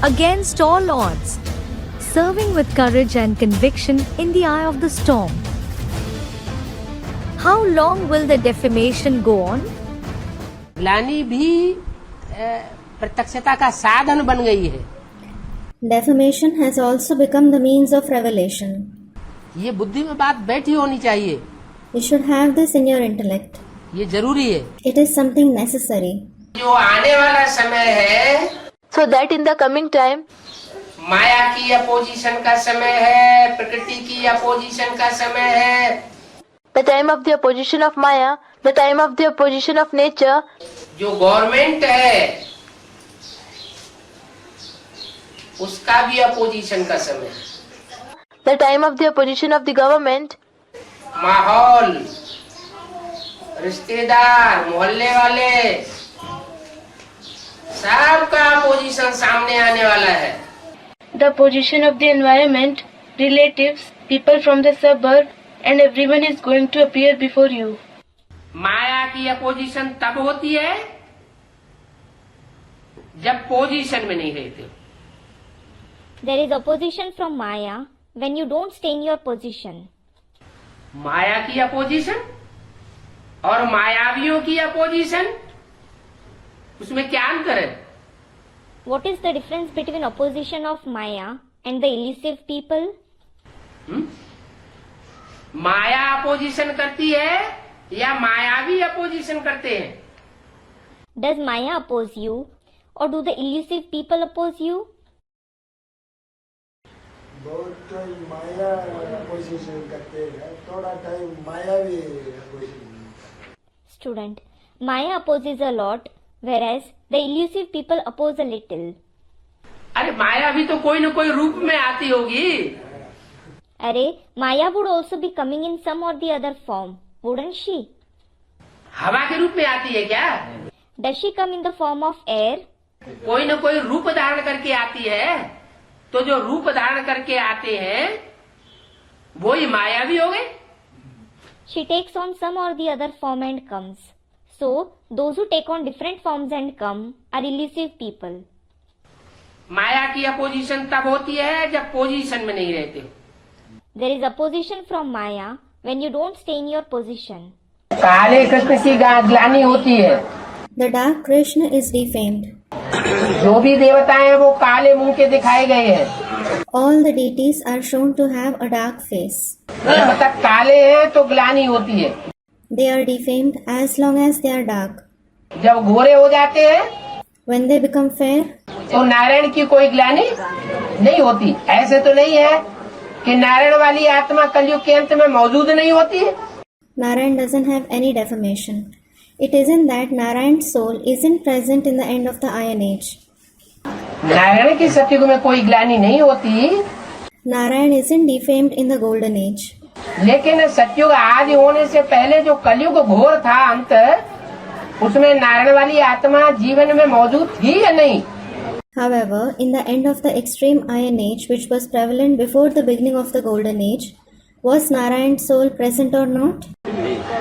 against all odds, serving with courage and conviction in the eye of the storm. How long will the defamation go on? ग्लानि भी प्रत्यक्षता का साधन बन गई है। Defamation has also become the means of revelation. ये बुद्धि में बात बैठी होनी चाहिए। You should have this in your intellect. ये जरूरी है। It is something necessary. जो आने वाला समय है, So that in the coming time, माया की अपोजिशन का समय है, प्रकृति की अपोजिशन का समय है। the time of the opposition of Maya, the time of the opposition of nature, जो गवर्नमेंट है उसका भी अपोजिशन का समय है। the time of the opposition of the government, माहौल, रिश्तेदार, मोहल्ले वाले, सबका अपोजिशन सामने आने वाला है। the opposition of the environment, relatives, people from the suburb, and everyone is going to appear before you. माया की अपोजिशन तब होती है जब पोजीशन में नहीं रहते। There is opposition from Maya when you don't stay in your position. माया की opposition और मायावियों की अपोजिशन, उसमें क्या अंतर है? What is the difference between opposition of Maya and the elusive people? Maya opposition करती है या मायावी अपोजिशन करते हैं? Does Maya oppose you or do the elusive people oppose you? बहुत टाइम माया अपोजिशन करते हैं, थोड़ा टाइम मायावी opposition. Student, Maya opposes a lot whereas the elusive people oppose a little. अरे माया भी तो कोई न कोई रूप में आती होगी। Arey, Maya would also be coming in some or the other form, wouldn't she? हवा के रूप में आती है क्या? Does she come in the form of air? कोई न कोई रूप धारण करके आती है, तो जो रूप धारण करके आते हैं वो ही मायावी हो गए। She takes on some or the other form and comes. So, those who take on different forms and come are elusive people. माया की अपोजिशन तब होती है जब पोजीशन में नहीं रहते। There is opposition from Maya when you don't stay in your position. काले कृष्ण की ग्लानि होती है। The dark Krishna is defamed. जो भी देवता हैं वो काले मुंह के दिखाए गए हैं। All the deities are shown to have a dark face. जब तक काले हैं तो ग्लानि होती है। They are defamed as long as they are dark. जब गोरे हो जाते हैं When they become fair, तो नारायण की कोई ग्लानि नहीं होती। ऐसे तो नहीं है कि नारायण वाली आत्मा कलयुग के अंत में मौजूद नहीं होती है। Narayan doesn't have any defamation. It isn't that Narayan's soul isn't present in the end of the Iron Age. Narayan की सतयुग में कोई ग्लानि नहीं होती, Narayan isn't defamed in the Golden Age. लेकिन सतयुग आदि होने से पहले जो कलयुग घोर था अंत, उसमें नारायण वाली आत्मा जीवन में मौजूद थी या नहीं? However, in the end of the extreme Iron Age, which was prevalent before the beginning of the Golden Age, was Narayan's soul present or not?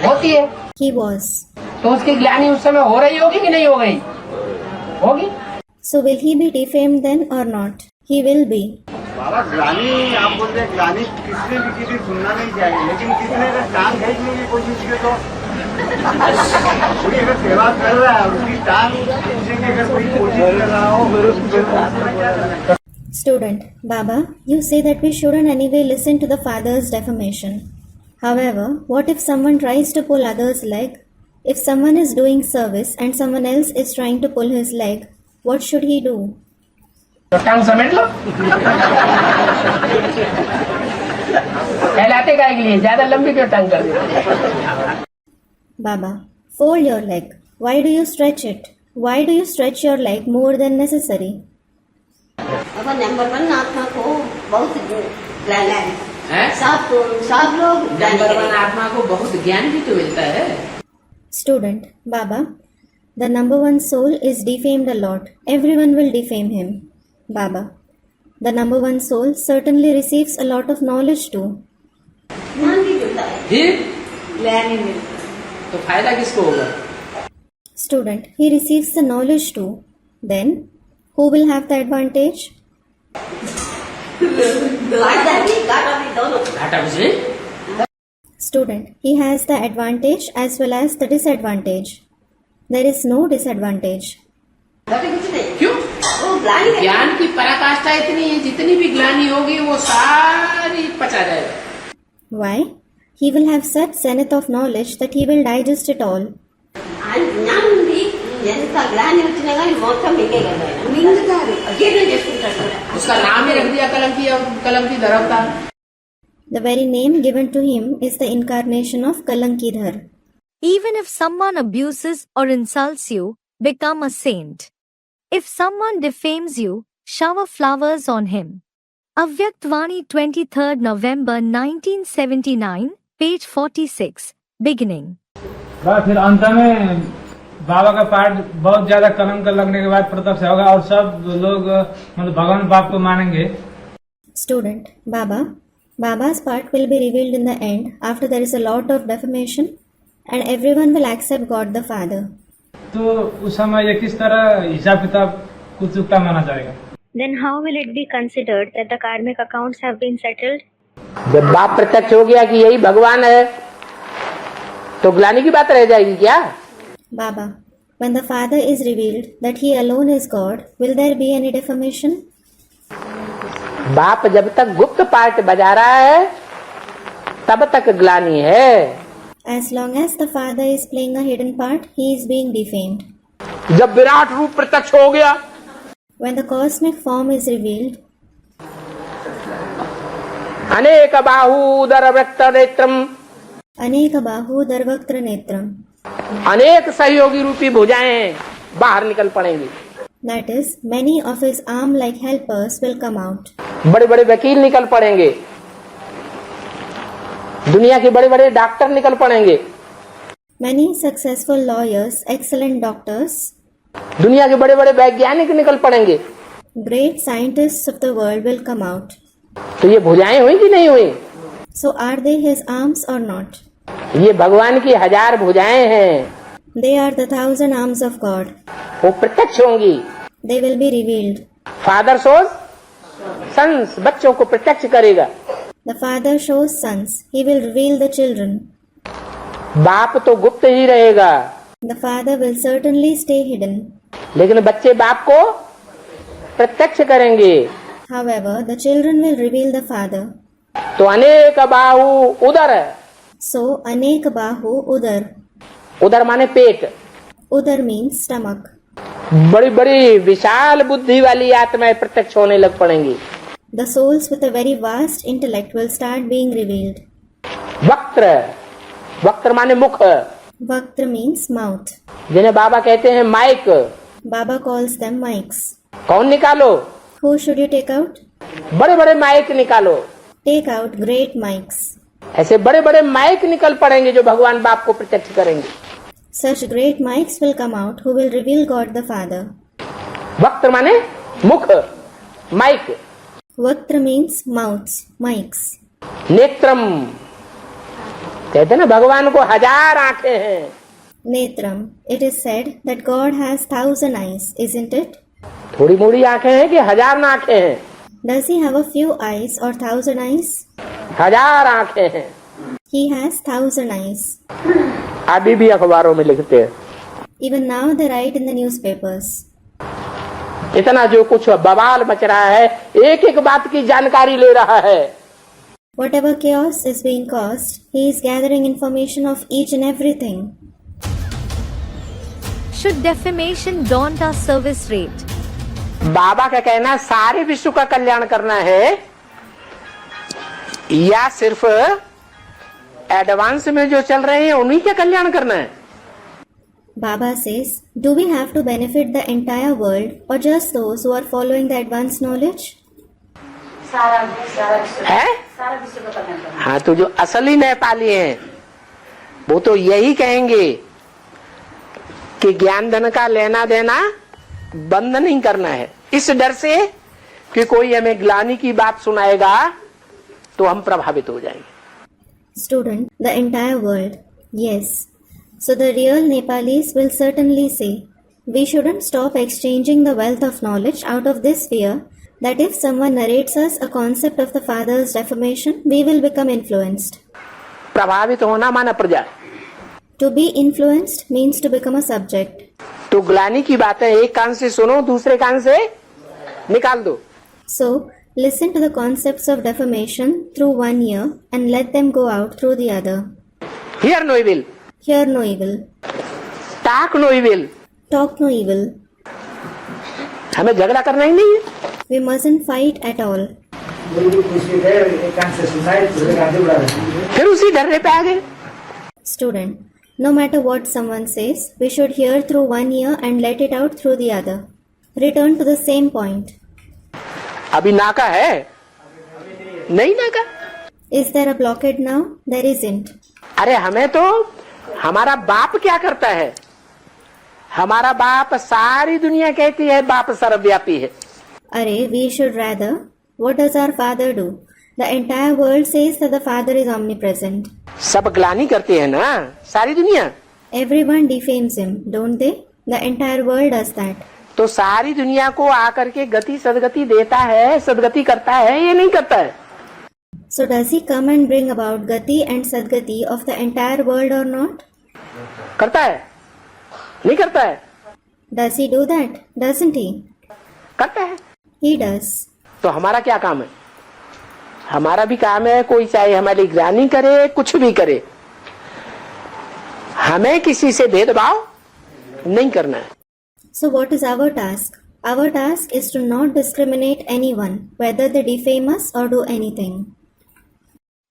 होती है। He was. तो उसकी ग्लानि उस समय हो रही होगी कि नहीं हो गई? होगी। So will he be defamed then or not? He will be. बाबा ग्लानि, आप बोलते हैं ग्लानि किसने भी किसी सुनना नहीं चाहिए, लेकिन किसने अगर टांग खींचने की कोशिश की तो कोई अगर सेवा कर रहा है उसकी टांग खींचने की अगर कोई कोशिश कर रहा हो। Student, Baba, you say that we shouldn't anyway listen to the father's defamation. However, what if someone tries to pull others' leg? If someone is doing service and someone else is trying to pull his leg, what should he do? तो टांग समेट लो। कहलाते काय के लिए ज्यादा लंबी क्यों टांग कर दी? Baba, fold your leg. Why do you stretch it? Why do you stretch your leg more than necessary? अब नंबर 1 आत्मा को बहुत ज्ञान है। सब लोग नंबर 1 आत्मा को बहुत ज्ञान भी तो मिलता है। Student, Baba, the number 1 soul is defamed a lot. Everyone will defame him. Baba, the number 1 soul certainly receives a lot of knowledge too. ज्ञान भी मिलता है, फिर ज्ञान ही मिलता है। तो फायदा किसको होगा? Student, he receives the knowledge too. Then, who will have the advantage? घाटा भी दोनों। घाटा भी। Student, he has the advantage as well as the disadvantage. There is no disadvantage. घाटे कुछ नहीं। क्यों? वो ग्लानि है। ज्ञान की पराकाष्ठा इतनी है, जितनी भी ग्लानि होगी वो सारी पचा जाएगा। Why? He will have such zenith of knowledge that he will digest it all. జ్ఞానం ఉంది ఎంత గ్లాని వచ్చినా కానీ మొత్తం మింగేయగలరు ఆయన. మింగుతారు అజీర్ణం చేసుకుంటారు కూడా. उसका नाम ही रख दिया Kalanki धरवता। The very name given to him is the incarnation of Kalankidhar. Even if someone abuses or insults you, become a saint. If someone defames you, shower flowers on him. Avyaktvani 23rd November 1979, page 46, beginning. बस फिर अंत में बाबा का पाठ बहुत ज्यादा कलंक लगने के बाद प्रत्यक्ष होगा और सब लोग मतलब भगवान बाप को मानेंगे। Student, Baba's part will be revealed in the end after there is a lot of defamation and everyone will accept God the Father. तो उस समय ये किस तरह हिसाब किताब कुछ चुकता माना जाएगा? Then how will it be considered that the karmic accounts have been settled? जब बाप प्रत्यक्ष हो गया कि यही भगवान है तो ग्लानि की बात रह जाएगी क्या? Baba, when the Father is revealed that he alone is God, will there be any defamation? बाप जब तक गुप्त पार्ट बजा रहा है तब तक ग्लानि है। As long as the Father is playing a hidden part, he is being defamed. जब विराट रूप प्रत्यक्ष हो गया, When the cosmic form is revealed, अनेक बाहु उदर व्यक्त नेत्रम, Aneka Bahu Darvaktra Netram, अनेक सहयोगी रूपी भुजाएं बाहर निकल पड़ेंगी। that is, many of his arm-like helpers will come out. बड़े बड़े वकील निकल पड़ेंगे, दुनिया के बड़े बड़े डॉक्टर निकल पड़ेंगे, Many successful lawyers, excellent doctors, दुनिया के बड़े बड़े वैज्ञानिक निकल पड़ेंगे। great scientists of the world will come out. तो ये भुजाएं हुई कि नहीं हुई? So are they his arms or not? ये भगवान की 1000 भुजाएं हैं, They are the 1,000 arms of God. वो प्रत्यक्ष होंगी। They will be revealed. Father shows sons बच्चों को प्रत्यक्ष करेगा। The Father shows sons. He will reveal the children. बाप तो गुप्त ही रहेगा, The Father will certainly stay hidden. लेकिन बच्चे बाप को प्रत्यक्ष करेंगे। However, the children will reveal the Father. तो अनेक बाहु उदर, So, Anek Bahu Udar. उदर माने पेट, Udar means stomach. बड़ी बड़ी विशाल बुद्धि वाली आत्माएं प्रत्यक्ष होने लग पड़ेंगी। The souls with a very vast intellect will start being revealed. वक्त्र, वक्त्र माने मुख, Vaktra means mouth. जिन्हें बाबा कहते हैं mic. Baba calls them mics. कौन निकालो? Who should you take out? बड़े बड़े माइक निकालो। Take out great mics. ऐसे बड़े बड़े माइक निकल पड़ेंगे जो भगवान बाप को प्रत्यक्ष करेंगे। Such great mics will come out who will reveal God the Father. वक्त्र माने मुख, mic. Vaktra means mouths, mics. नेत्रम, कहते ना भगवान को 1000 आंखें हैं। Netram. It is said that God has 1,000 eyes, isn't it? थोड़ी मोड़ी आंखें हैं कि 1000 आंखें हैं? Does he have a few eyes or 1,000 eyes? 1000 आंखें हैं। He has 1,000 eyes. अभी भी अखबारों में लिखते हैं। Even now they write in the newspapers. इतना जो कुछ बवाल मच रहा है, एक एक बात की जानकारी ले रहा है। Whatever chaos is being caused, he is gathering information of each and everything. Should defamation daunt our service rate? बाबा का कहना सारे विश्व का कल्याण करना है या सिर्फ एडवांस में जो चल रहे हैं उन्हीं का कल्याण करना है? Baba says, do we have to benefit the entire world or just those who are following the advanced knowledge? है? हाँ, तो जो असली नेपाली हैं वो तो यही कहेंगे कि ज्ञान धन का लेना देना बंद नहीं करना है, इस डर से कि कोई हमें ग्लानि की बात सुनाएगा तो हम प्रभावित हो जाएंगे। Student, the entire world. Yes. So the real Nepalis will certainly say, we shouldn't stop exchanging the wealth of knowledge out of this fear that if someone narrates us a concept of the father's defamation, we will become influenced. प्रभावित होना माना प्रजा। To be influenced means to become a subject. तो ग्लानि की बातें एक कान से सुनो, दूसरे कान से निकाल दो। So, listen to the concepts of defamation through one ear and let them go out through the other. Hear no evil, Hear no evil. talk no evil। Talk no evil. हमें झगड़ा करना ही नहीं है। We mustn't fight at all. फिर उसी डरने पे आ गए। Student, no matter what someone says, we should hear through one ear and let it out through the other. Return to the same point. अभी नाका है? नहीं नाका। Is there a blockade now? There isn't. अरे हमें तो हमारा बाप क्या करता है? हमारा बाप सारी दुनिया कहती है बाप सर्वव्यापी है। Arey, we should rather. What does our father do? The entire world says that the father is omnipresent. सब ग्लानि करते हैं ना सारी दुनिया। Everyone defames him, don't they? The entire world does that. तो सारी दुनिया को आकर के गति सदगति देता है, सदगति करता है, ये नहीं करता है। So does he come and bring about Gati and Sadgati of the entire world or not? करता है? नहीं करता है? Does he do that? Doesn't he? करता है। He does. तो हमारा क्या काम है? हमारा भी काम है, कोई चाहे हमारी ग्लानि करे, कुछ भी करे, हमें किसी से भेदभाव नहीं करना है। So what is our task? Our task is to not discriminate anyone, whether they defame us or do anything.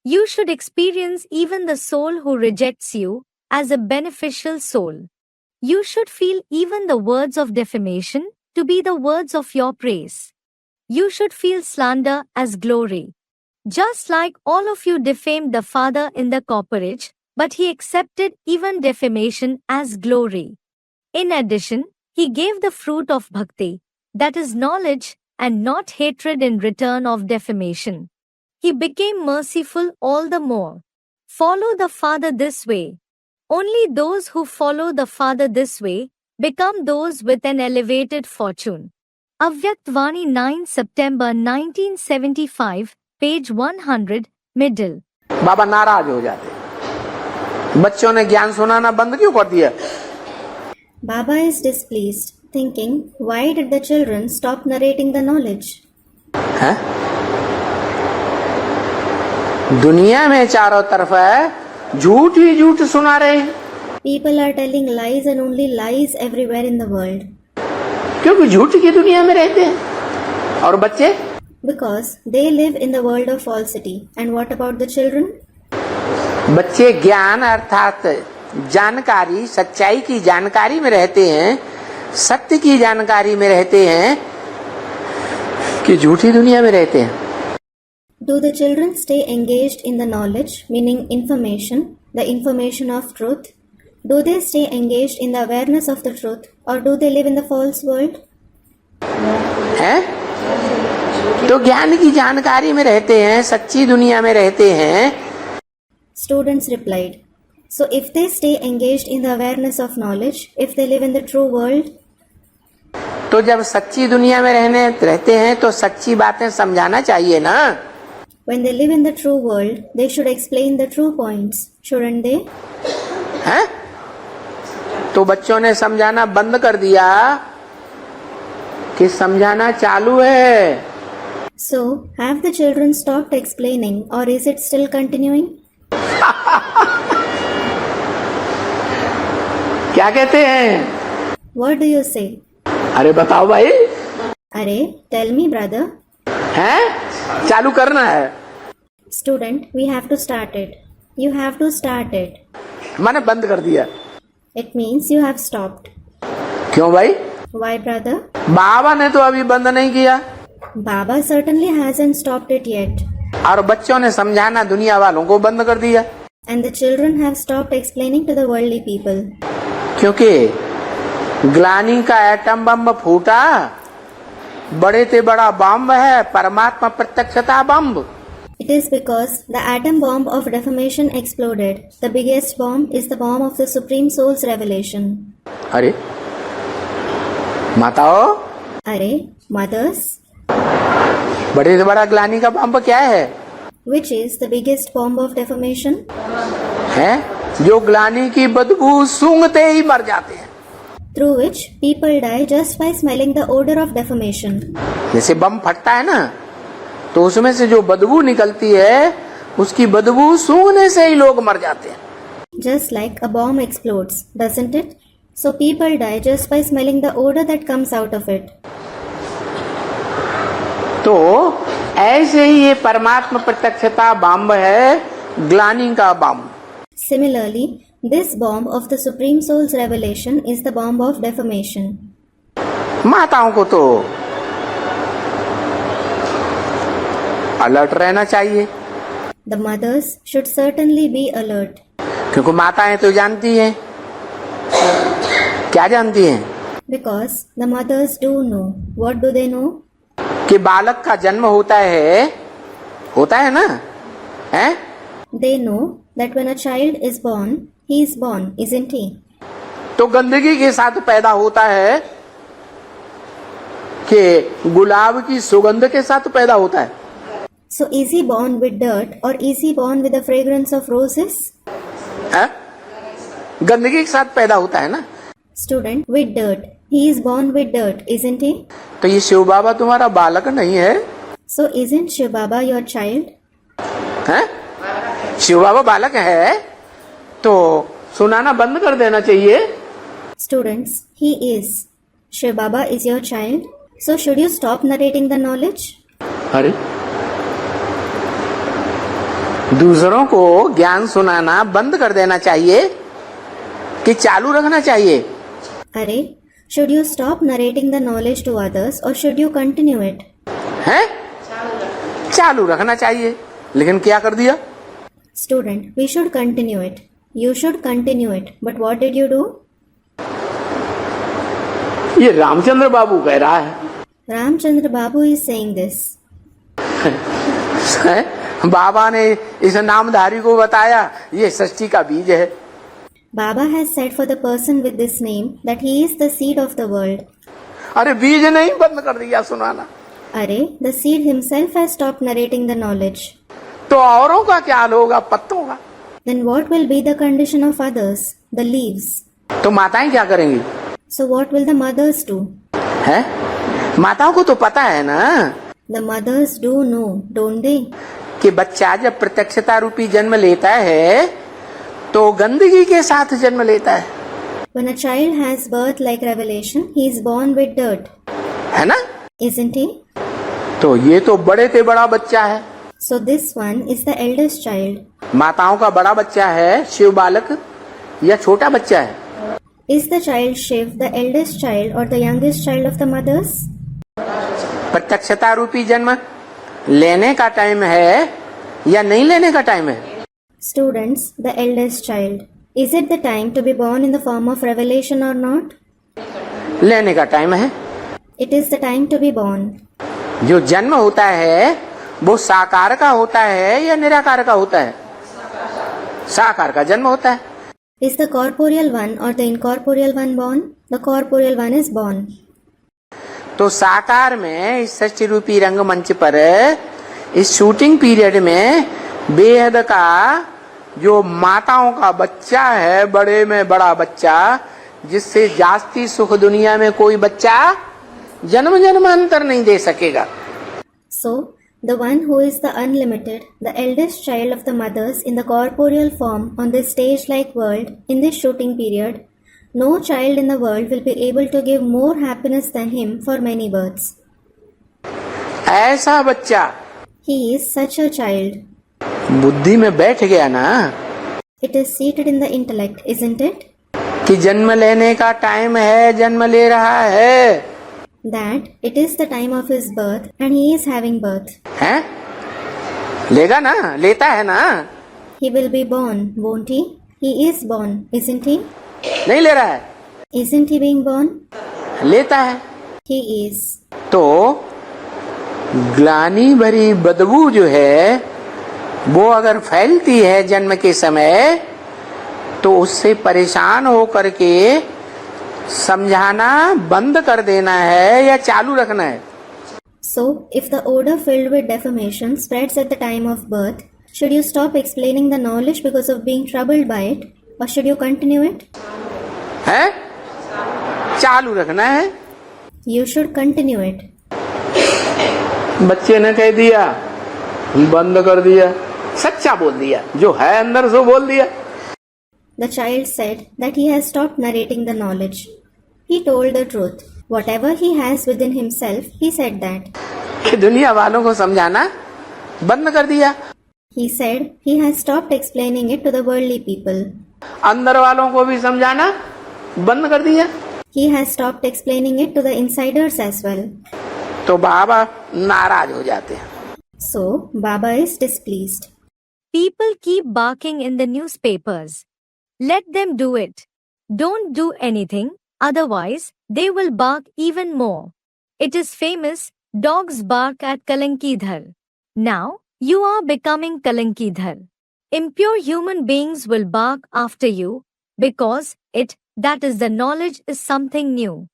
You should experience even the soul who rejects you as a beneficial soul. You should feel even the words of defamation to be the words of your praise. You should feel slander as glory. Just like all of you defamed the father in the cooperage, but he accepted even defamation as glory. In addition, he gave the fruit of bhakti, that is knowledge and not hatred in return of defamation. He became merciful all the more. Follow the Father this way. Only those who follow the Father this way become those with an elevated fortune. Avyakt Vani 9 September 1975, page 100, middle. बाबा नाराज हो जाते। बच्चों ने ज्ञान सुनाना बंद क्यों कर दिया? Baba is displeased, thinking, why did the children stop narrating the knowledge? है? दुनिया में चारों तरफ है झूठ ही झूठ सुना रहे हैं। People are telling lies and only lies everywhere in the world. क्योंकि झूठ की दुनिया में रहते हैं। और बच्चे? Because they live in the world of falsity. And what about the children? बच्चे ज्ञान अर्थात जानकारी, सच्चाई की जानकारी में रहते हैं, सत्य की जानकारी में रहते हैं कि झूठी दुनिया में रहते हैं। Do the children stay engaged in the knowledge, meaning information, the information of truth? Do they stay engaged in the awareness of the truth, or do they live in the false world? है? तो ज्ञान की जानकारी में रहते हैं, सच्ची दुनिया में रहते हैं। Students replied, so if they stay engaged in the awareness of knowledge, if they live in the true world, तो जब सच्ची दुनिया में रहते हैं तो सच्ची बातें समझाना चाहिए ना। when they live in the true world, they should explain the true points, shouldn't they? हैं? तो बच्चों ने समझाना बंद कर दिया कि समझाना चालू है। So, have the children stopped explaining, or is it still continuing? क्या कहते हैं? What do you say? अरे बताओ भाई। Arey, tell me, brother. हैं? चालू करना है। Student, we have to start it. You have to start it. मैंने बंद कर दिया। It means you have stopped. क्यों भाई? Why, brother? बाबा ने तो अभी बंद नहीं किया। Baba certainly hasn't stopped it yet. और बच्चों ने समझाना दुनिया वालों को बंद कर दिया। And the children have stopped explaining to the worldly people. क्योंकि ग्लानि का एटम बम फूटा, बड़े से बड़ा बम है परमात्मा प्रत्यक्षता बम। It is because the atom bomb of defamation exploded. The biggest bomb is the bomb of the Supreme Soul's revelation. अरे माताओं, Arey, mothers, बड़े से बड़ा ग्लानि का बम क्या है? Which is the biggest bomb of defamation? है जो ग्लानि की बदबू सूंघते ही मर जाते हैं। Through which people die just by smelling the odor of defamation. जैसे बम फटता है ना, तो उसमें से जो बदबू निकलती है, उसकी बदबू सूंघने से ही लोग मर जाते हैं। Just like a bomb explodes, doesn't it? So people die just by smelling the odor that comes out of it. तो ऐसे ही ये परमात्मा प्रत्यक्षता बम है, ग्लानि का बम। Similarly, this bomb of the Supreme Soul's revelation is the bomb of defamation. माताओं को तो अलर्ट रहना चाहिए, The mothers should certainly be alert, क्योंकि माताएं तो जानती हैं। क्या जानती हैं? because the mothers do know. What do they know? कि बालक का जन्म होता है ना, हैं? They know that when a child is born, he is born, isn't he? तो गंदगी के साथ पैदा होता है कि गुलाब की सुगंध के साथ पैदा होता है? So is he born with dirt or is he born with the fragrance of roses? है? गंदगी के साथ पैदा होता है ना। Student, with dirt. He is born with dirt, isn't he? तो ये शिव बाबा तुम्हारा बालक नहीं है? So isn't Shiv Baba your child? हैं? शिव बाबा बालक है तो सुनाना बंद कर देना चाहिए। Students, he is. Shiv Baba is your child. So should you stop narrating the knowledge? अरे दूसरों को ज्ञान सुनाना बंद कर देना चाहिए कि चालू रखना चाहिए? अरे, should you stop narrating the knowledge to others or should you continue it? हैं? चालू रखना चाहिए, लेकिन क्या कर दिया? Student, we should continue it. You should continue it. But what did you do? ये रामचंद्र बाबू कह रहा है। Ramchandra Babu is saying this. बाबा ने इस नामधारी को बताया ये सृष्टि का बीज है। Baba has said for the person with this name that he is the seed of the world. अरे बीज नहीं बंद कर दिया सुनाना। अरे, the seed himself has stopped narrating the knowledge. तो औरों का क्या हाल होगा? पत्तों का। Then what will be the condition of others, the leaves? तो माताएं क्या करेंगी? So what will the mothers do? है? माताओं को तो पता है ना The mothers do know, don't they? कि बच्चा जब प्रत्यक्षता रूपी जन्म लेता है तो गंदगी के साथ जन्म लेता है। When a child has birth like revelation, he is born with dirt, है ना? isn't he? तो ये तो बड़े से बड़ा बच्चा है। So this one is the eldest child. माताओं का बड़ा बच्चा है शिव बालक या छोटा बच्चा है? Is the child Shiv the eldest child or the youngest child of the mothers? प्रत्यक्षता रूपी जन्म लेने का टाइम है या नहीं लेने का टाइम है? Students, the eldest child. Is it the time to be born in the form of revelation or not? लेने का टाइम है। It is the time to be born. जो जन्म होता है वो साकार का होता है या निराकार का होता है? साकार का जन्म होता है। Is the corporeal one or the incorporeal one born? The corporeal one is born. तो साकार में इस सृष्टि रूपी रंगमंच पर इस शूटिंग पीरियड में बेहद का जो माताओं का बच्चा है, बड़े में बड़ा बच्चा, जिससे जास्ती सुख दुनिया में कोई बच्चा जन्म जन्मांतर नहीं दे सकेगा। So, the one who is the unlimited, the eldest child of the mothers in the corporeal form on this stage-like world, in this shooting period, no child in the world will be able to give more happiness than him for many births. ऐसा बच्चा He is such a child. बुद्धि में बैठ गया ना It is seated in the intellect, isn't it? कि जन्म लेने का टाइम है, जन्म ले रहा है। That it is the time of his birth and he is having birth. हैं? लेगा ना, लेता है ना? He will be born, won't he? He is born, isn't he? नहीं ले रहा है? Isn't he being born? लेता है। He is. तो ग्लानि भरी बदबू जो है वो अगर फैलती है जन्म के समय तो उससे परेशान हो करके समझाना बंद कर देना है या चालू रखना है? So, if the odor filled with defamation spreads at the time of birth, should you stop explaining the knowledge because of being troubled by it, or should you continue it? है चालू रखना है। You should continue it. बच्चे ने कह दिया, बंद कर दिया, सच्चा बोल दिया, जो है अंदर सो बोल दिया। The child said that he has stopped narrating the knowledge. He told the truth. Whatever he has within himself, he said that. कि दुनिया वालों को समझाना बंद कर दिया। He said he has stopped explaining it to the worldly people. अंदर वालों को भी समझाना बंद कर दिया। He has stopped explaining it to the insiders as well. तो बाबा नाराज हो जाते हैं। So, Baba is displeased. People keep barking in the newspapers. Let them do it. Don't do anything, otherwise, they will bark even more. It is famous, dogs bark at Kalankidhar. Now, you are becoming Kalankidhar. Impure human beings will bark after you, because that is the knowledge is something new.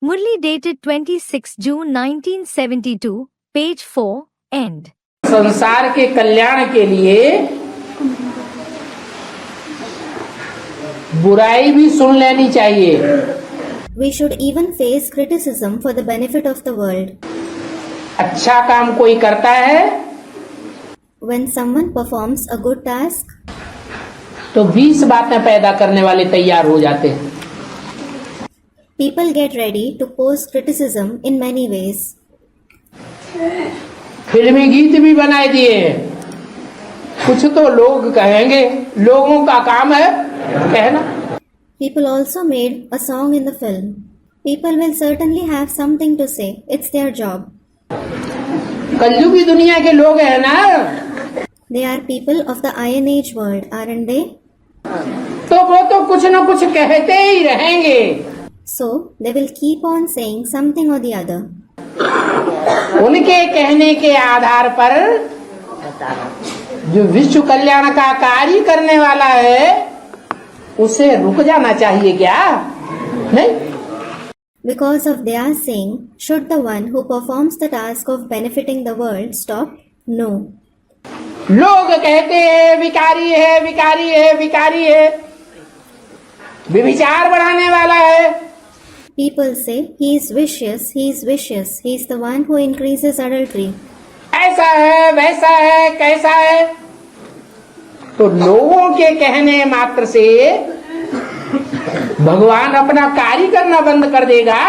Murli dated 26 June 1972, page 4, end. संसार के कल्याण के लिए बुराई भी सुन लेनी चाहिए। We should even face criticism for the benefit of the world. अच्छा काम कोई करता है When someone performs a good task, तो 20 बातें पैदा करने वाले तैयार हो जाते हैं। people get ready to pose criticism in many ways. फिल्मी गीत भी बनाए दिए हैं। कुछ तो लोग कहेंगे, लोगों का काम है कहना। People also made a song in the film. People will certainly have something to say. It's their job. कलयुगी दुनिया के लोग हैं ना, They are people of the Iron Age world, aren't they? तो वो तो कुछ न कुछ कहते ही रहेंगे। So, they will keep on saying something or the other. उनके कहने के आधार पर जो विश्व कल्याण का कार्य करने वाला है उसे रुक जाना चाहिए क्या? नहीं। Because of their saying, should the one who performs the task of benefiting the world stop? No. लोग कहते हैं विकारी है, विकारी है, विकारी है, व्यभिचार बढ़ाने वाला है। People say he is vicious, he is vicious, he is the one who increases adultery. ऐसा है, वैसा है, कैसा है। तो लोगों के कहने मात्र से भगवान अपना कार्य करना बंद कर देगा?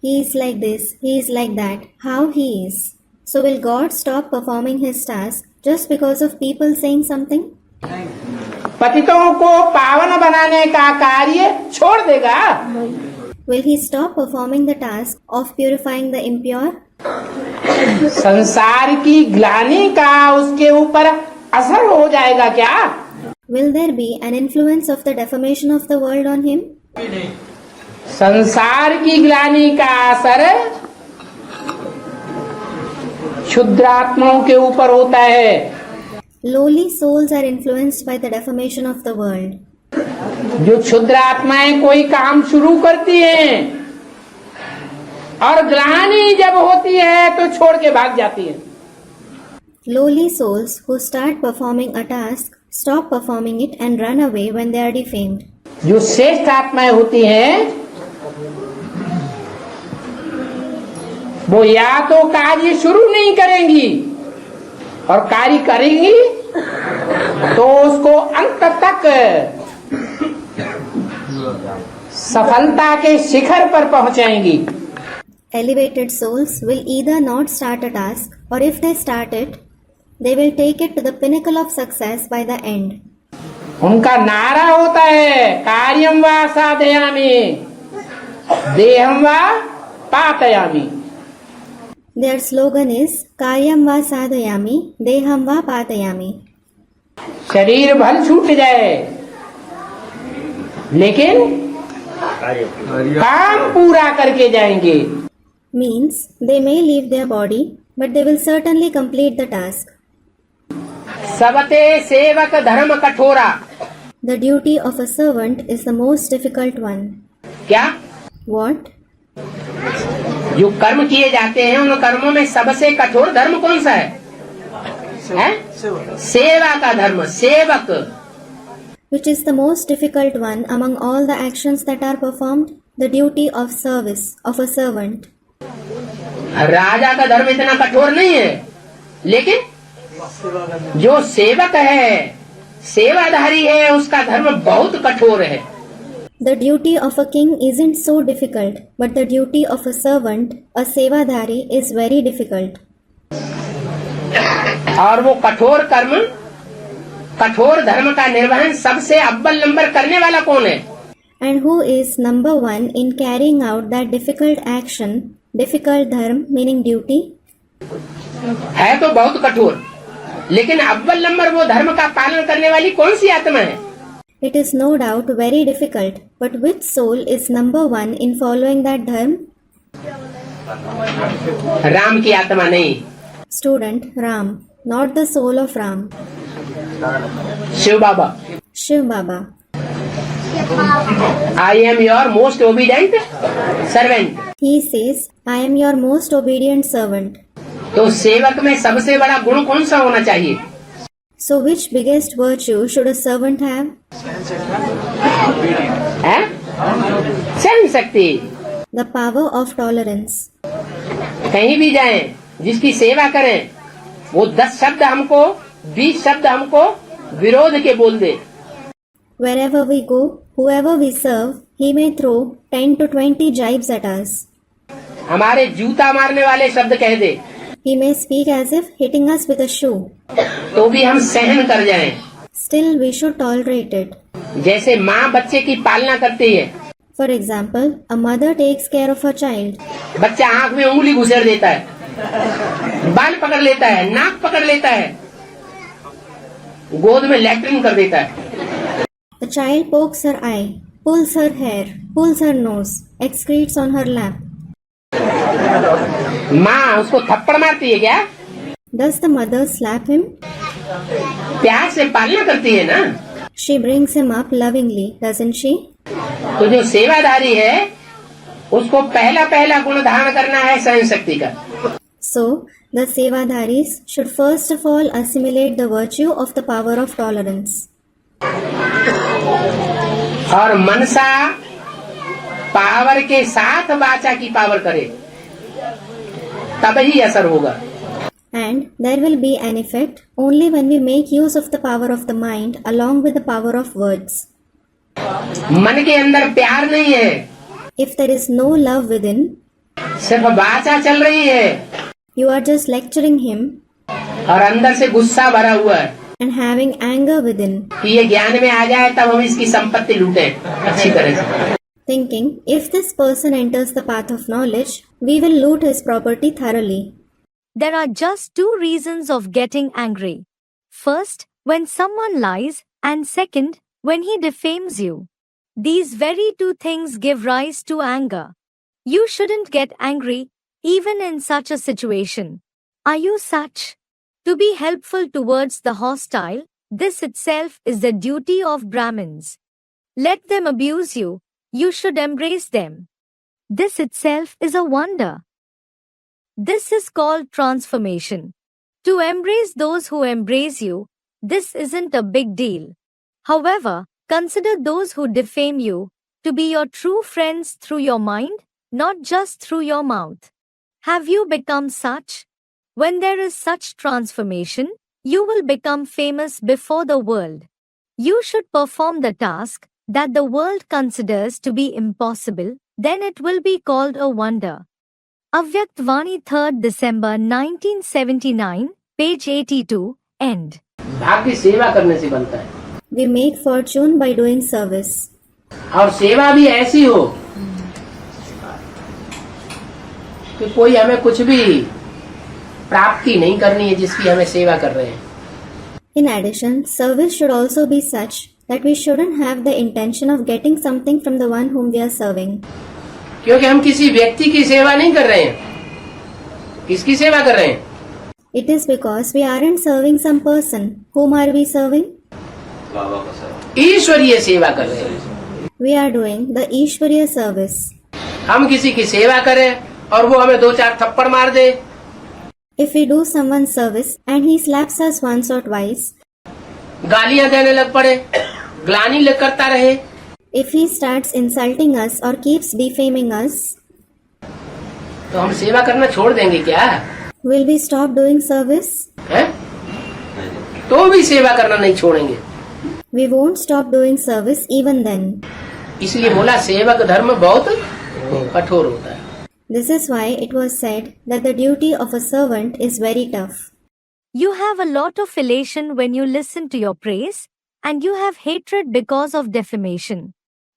He is like this, he is like that. How he is? So will God stop performing his task just because of people saying something? पतितों को पावन बनाने का कार्य छोड़ देगा? Will he stop performing the task of purifying the impure? संसार की ग्लानि का उसके ऊपर असर हो जाएगा क्या? Will there be an influence of the defamation of the world on him? संसार की ग्लानि का असर क्षुद्रात्माओं के ऊपर होता है। Lowly souls are influenced by the defamation of the world. जो क्षुद्र आत्माएं कोई काम शुरू करती हैं और ग्लानि जब होती है तो छोड़ के भाग जाती है। Lowly souls who start performing a task stop performing it and run away when they are defamed. जो श्रेष्ठ आत्माएं होती हैं वो या तो कार्य शुरू नहीं करेंगी और कार्य करेंगी तो उसको अंत तक सफलता के शिखर पर पहुंचाएंगी। Elevated souls will either not start a task, or if they start it, they will take it to the pinnacle of success by the end. उनका नारा होता है कार्यम वा साधयामि देहम वा पातयामि। Their slogan is Karyam va sadhayami, Deham va patayami. शरीर भल छूट जाए लेकिन काम पूरा करके जाएंगे। Means they may leave their body, but they will certainly complete the task. सबते सेवक धर्म कठोरा। The duty of a servant is the most difficult one. क्या? What? जो कर्म किए जाते हैं उन कर्मों में सबसे कठोर धर्म कौन सा है? सेवा का धर्म, सेवक। Which is the most difficult one among all the actions that are performed? The duty of service of a servant. राजा का धर्म इतना कठोर नहीं है, लेकिन जो सेवक है, सेवाधारी है, उसका धर्म बहुत कठोर है। The duty of a king isn't so difficult, but the duty of a servant, a sevadhari, is very difficult. और वो कठोर कर्म, कठोर धर्म का निर्वहन सबसे अव्वल नंबर करने वाला कौन है? And who is number one in carrying out that difficult action, difficult dharma meaning duty? है तो बहुत कठोर, लेकिन अव्वल नंबर वो धर्म का पालन करने वाली कौन सी आत्मा है? It is no doubt very difficult, but which soul is number one in following that dharma? Ram की आत्मा नहीं। Student Ram, not the soul of Ram. Shiv Baba. Shiv Baba. I am your most obedient servant. He says, I am your most obedient servant. तो सेवक में सबसे बड़ा गुण कौन सा होना चाहिए? So which biggest virtue should a servant have? है? सहन शक्ति। The power of tolerance. कहीं भी जाएं, जिसकी सेवा करें, वो 10 शब्द हमको, 20 शब्द हमको विरोध के बोल दे। Wherever we go, whoever we serve, he may throw 10 to 20 jibes at us. हमारे जूता मारने वाले शब्द कह दे, He may speak as if hitting us with a shoe. तो भी हम सहन कर जाएं। Still, we should tolerate it. जैसे माँ बच्चे की पालना करती है। For example, a mother takes care of her child. बच्चा आँख में उंगली घुसेड़ देता है, बाल पकड़ लेता है, नाक पकड़ लेता है, गोद में लैट्रिन कर देता है। The child pokes her eye, pulls her hair, pulls her nose, excretes on her lap. माँ उसको थप्पड़ मारती है क्या? Does the mother slap him? प्यार से पालना करती है ना। She brings him up lovingly, doesn't she? तो जो सेवाधारी है, उसको पहला गुण धारण करना है सहन शक्ति का। So, the Sevadharis should first of all assimilate the virtue of the power of tolerance. और मनसा पावर के साथ वाचा की पावर करे, तब ही असर होगा। And there will be an effect only when we make use of the power of the mind along with the power of words. मन के अंदर प्यार नहीं है, If there is no love within, सिर्फ वाचा चल रही है, you are just lecturing him और अंदर से गुस्सा भरा हुआ है and having anger within, कि ये ज्ञान में आ जाए तब हम इसकी संपत्ति लूटें अच्छी तरह से। thinking if this person enters the path of knowledge, we will loot his property thoroughly. There are just 2 reasons of getting angry. First, when someone lies, and second, when he defames you. These very 2 things give rise to anger. You shouldn't get angry, even in such a situation. Are you such? To be helpful towards the hostile, this itself is the duty of Brahmins. Let them abuse you, you should embrace them. This itself is a wonder. This is called transformation. To embrace those who embrace you, this isn't a big deal. However, consider those who defame you to be your true friends through your mind, not just through your mouth. Have you become such? When there is such transformation, you will become famous before the world. You should perform the task that the world considers to be impossible, then it will be called a wonder. Avyakt Vani 3rd December 1979, page 82, end. भाग्य सेवा करने से बनता है। We make fortune by doing service. और सेवा भी ऐसी हो कि कोई हमें कुछ भी प्राप्ति नहीं करनी है जिसकी हमें सेवा कर रहे हैं। In addition, service should also be such that we shouldn't have the intention of getting something from the one whom we are serving. क्योंकि हम किसी व्यक्ति की सेवा नहीं कर रहे हैं। किसकी सेवा कर रहे हैं? It is because we aren't serving some person. Whom are we serving? ईश्वरीय सेवा कर रहे हैं। We are doing the Ishwariya service. हम किसी की सेवा करें और वो हमें 2-4 थप्पड़ मार दे, If we do someone service and he slaps us once or twice, गालियां देने लग पड़े, ग्लानि ले करता रहे, if he starts insulting us or keeps defaming us, तो हम सेवा करना छोड़ देंगे क्या? will we stop doing service? है? तो भी सेवा करना नहीं छोड़ेंगे। We won't stop doing service even then. इसलिए बोला सेवक धर्म बहुत कठोर होता है। This is why it was said that the duty of a servant is very tough. You have a lot of elation when you listen to your praise, and you have hatred because of defamation.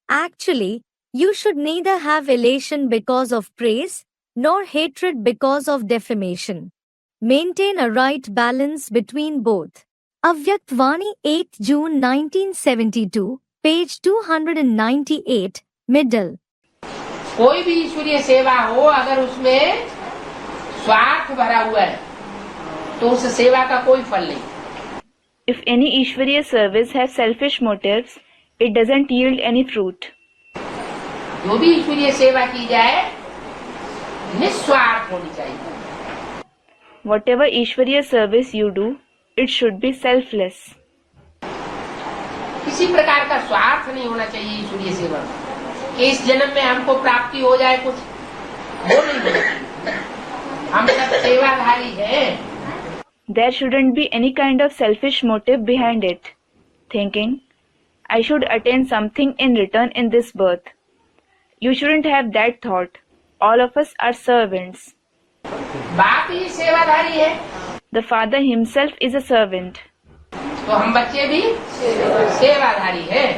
Actually, you should neither have elation because of praise, nor hatred because of defamation. Maintain a right balance between both. Avyaktvani 8 June 1972, page 298, middle. कोई भी ईश्वरीय सेवा हो, अगर उसमें स्वार्थ भरा हुआ है तो उस सेवा का कोई फल नहीं। If any Ishvariya service has selfish motives, it doesn't yield any fruit. जो भी ईश्वरीय सेवा की जाए निस्वार्थ होनी चाहिए। Whatever Ishvariya service you do, it should be selfless. किसी प्रकार का स्वार्थ नहीं होना चाहिए ईश्वरीय सेवा में, कि इस जन्म में हमको प्राप्ति हो जाए कुछ, वो नहीं होना चाहिए। हम सब सेवाधारी हैं। There shouldn't be any kind of selfish motive behind it, thinking, I should attain something in return in this birth. You shouldn't have that thought. All of us are servants. बाप ही सेवाधारी है, The father himself is a servant. तो हम बच्चे भी सेवाधारी हैं।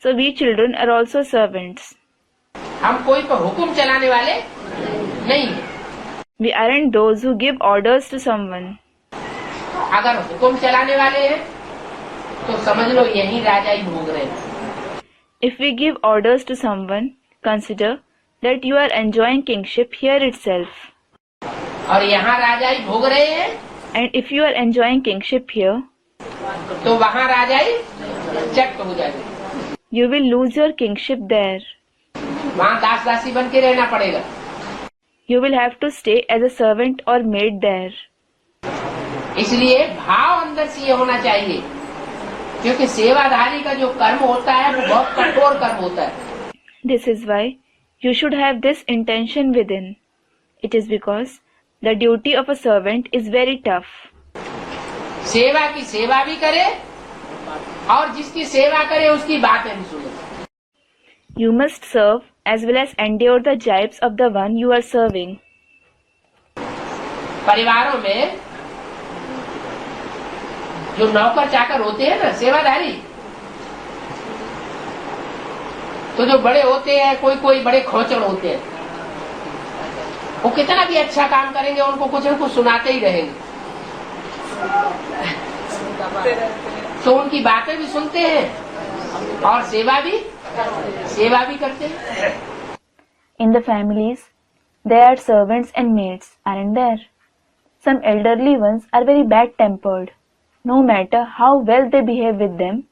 So we children are also servants. हम कोई पर हुक्म चलाने वाले नहीं हैं। We aren't those who give orders to someone. अगर हुक्म चलाने वाले हैं तो समझ लो यही राजा ही भोग रहे हैं। If we give orders to someone, consider that you are enjoying kingship here itself. और यहाँ राजा ही भोग रहे हैं, And if you are enjoying kingship here, तो वहाँ राजा ही चट हो जाएगा। you will lose your kingship there. वहाँ दास दासी बन के रहना पड़ेगा। You will have to stay as a servant or maid there. इसलिए भाव अंदर से ये होना चाहिए, क्योंकि सेवाधारी का जो कर्म होता है वो बहुत कठोर कर्म होता है। This is why you should have this intention within. It is because the duty of a servant is very tough. सेवा की सेवा भी करे और जिसकी सेवा करे उसकी बातें भी सुने। You must serve as well as endure the jibes of the one you are serving. परिवारों में जो नौकर चाकर होते हैं ना, सेवाधारी, तो जो बड़े होते हैं, कोई कोई बड़े खोचड़ होते हैं, वो कितना भी अच्छा काम करेंगे उनको कुछ न कुछ सुनाते ही रहेंगे, तो उनकी बातें भी सुनते हैं और सेवा भी करते हैं। In the families, there are servants and maids, aren't there? Some elderly ones are very bad-tempered. No matter how well they behave with them,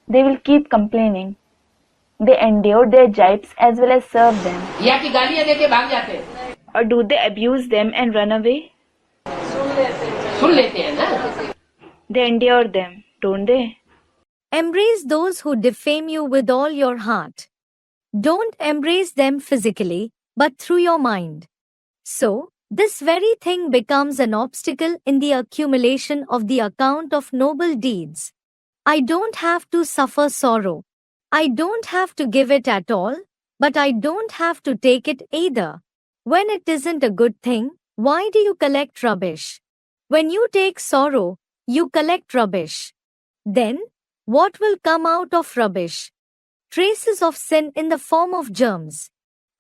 they will keep complaining. They endure their jibes as well as serve them. या कि गालियां देके भाग जाते हैं। Or do they abuse them and run away? सुन लेते हैं ना। They endure them, don't they? Embrace those who defame you with all your heart. Don't embrace them physically, but through your mind. So, this very thing becomes an obstacle in the accumulation of the account of noble deeds. I don't have to suffer sorrow. I don't have to give it at all, but I don't have to take it either. When it isn't a good thing, why do you collect rubbish? When you take sorrow, you collect rubbish. Then, what will come out of rubbish? Traces of sin in the form of germs.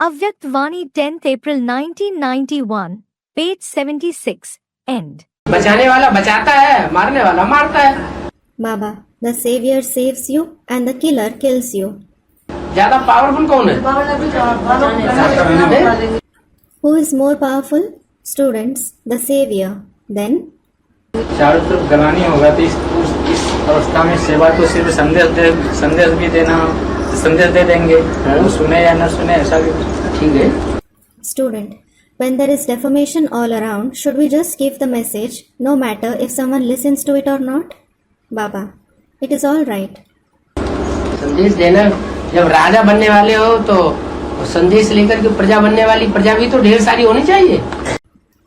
Avyaktvani 10th April 1991, page 76, end. बचाने वाला बचाता है, मारने वाला मारता है। Baba, the savior saves you and the killer kills you. ज्यादा powerful कौन है? Who is more powerful? Students, the savior. Then, चारों तरफ गलानी होगा तो इस अवस्था में सेवा तो सिर्फ संदेश भी देना, संदेश दे देंगे, वो सुने या न सुने ऐसा भी ठीक है। student, When there is defamation all around, should we just give the message, no matter if someone listens to it or not? Baba, it is all right. संदेश देना, जब राजा बनने वाले हो तो संदेश लेकर के प्रजा बनने वाली प्रजा भी तो ढेर सारी होनी चाहिए.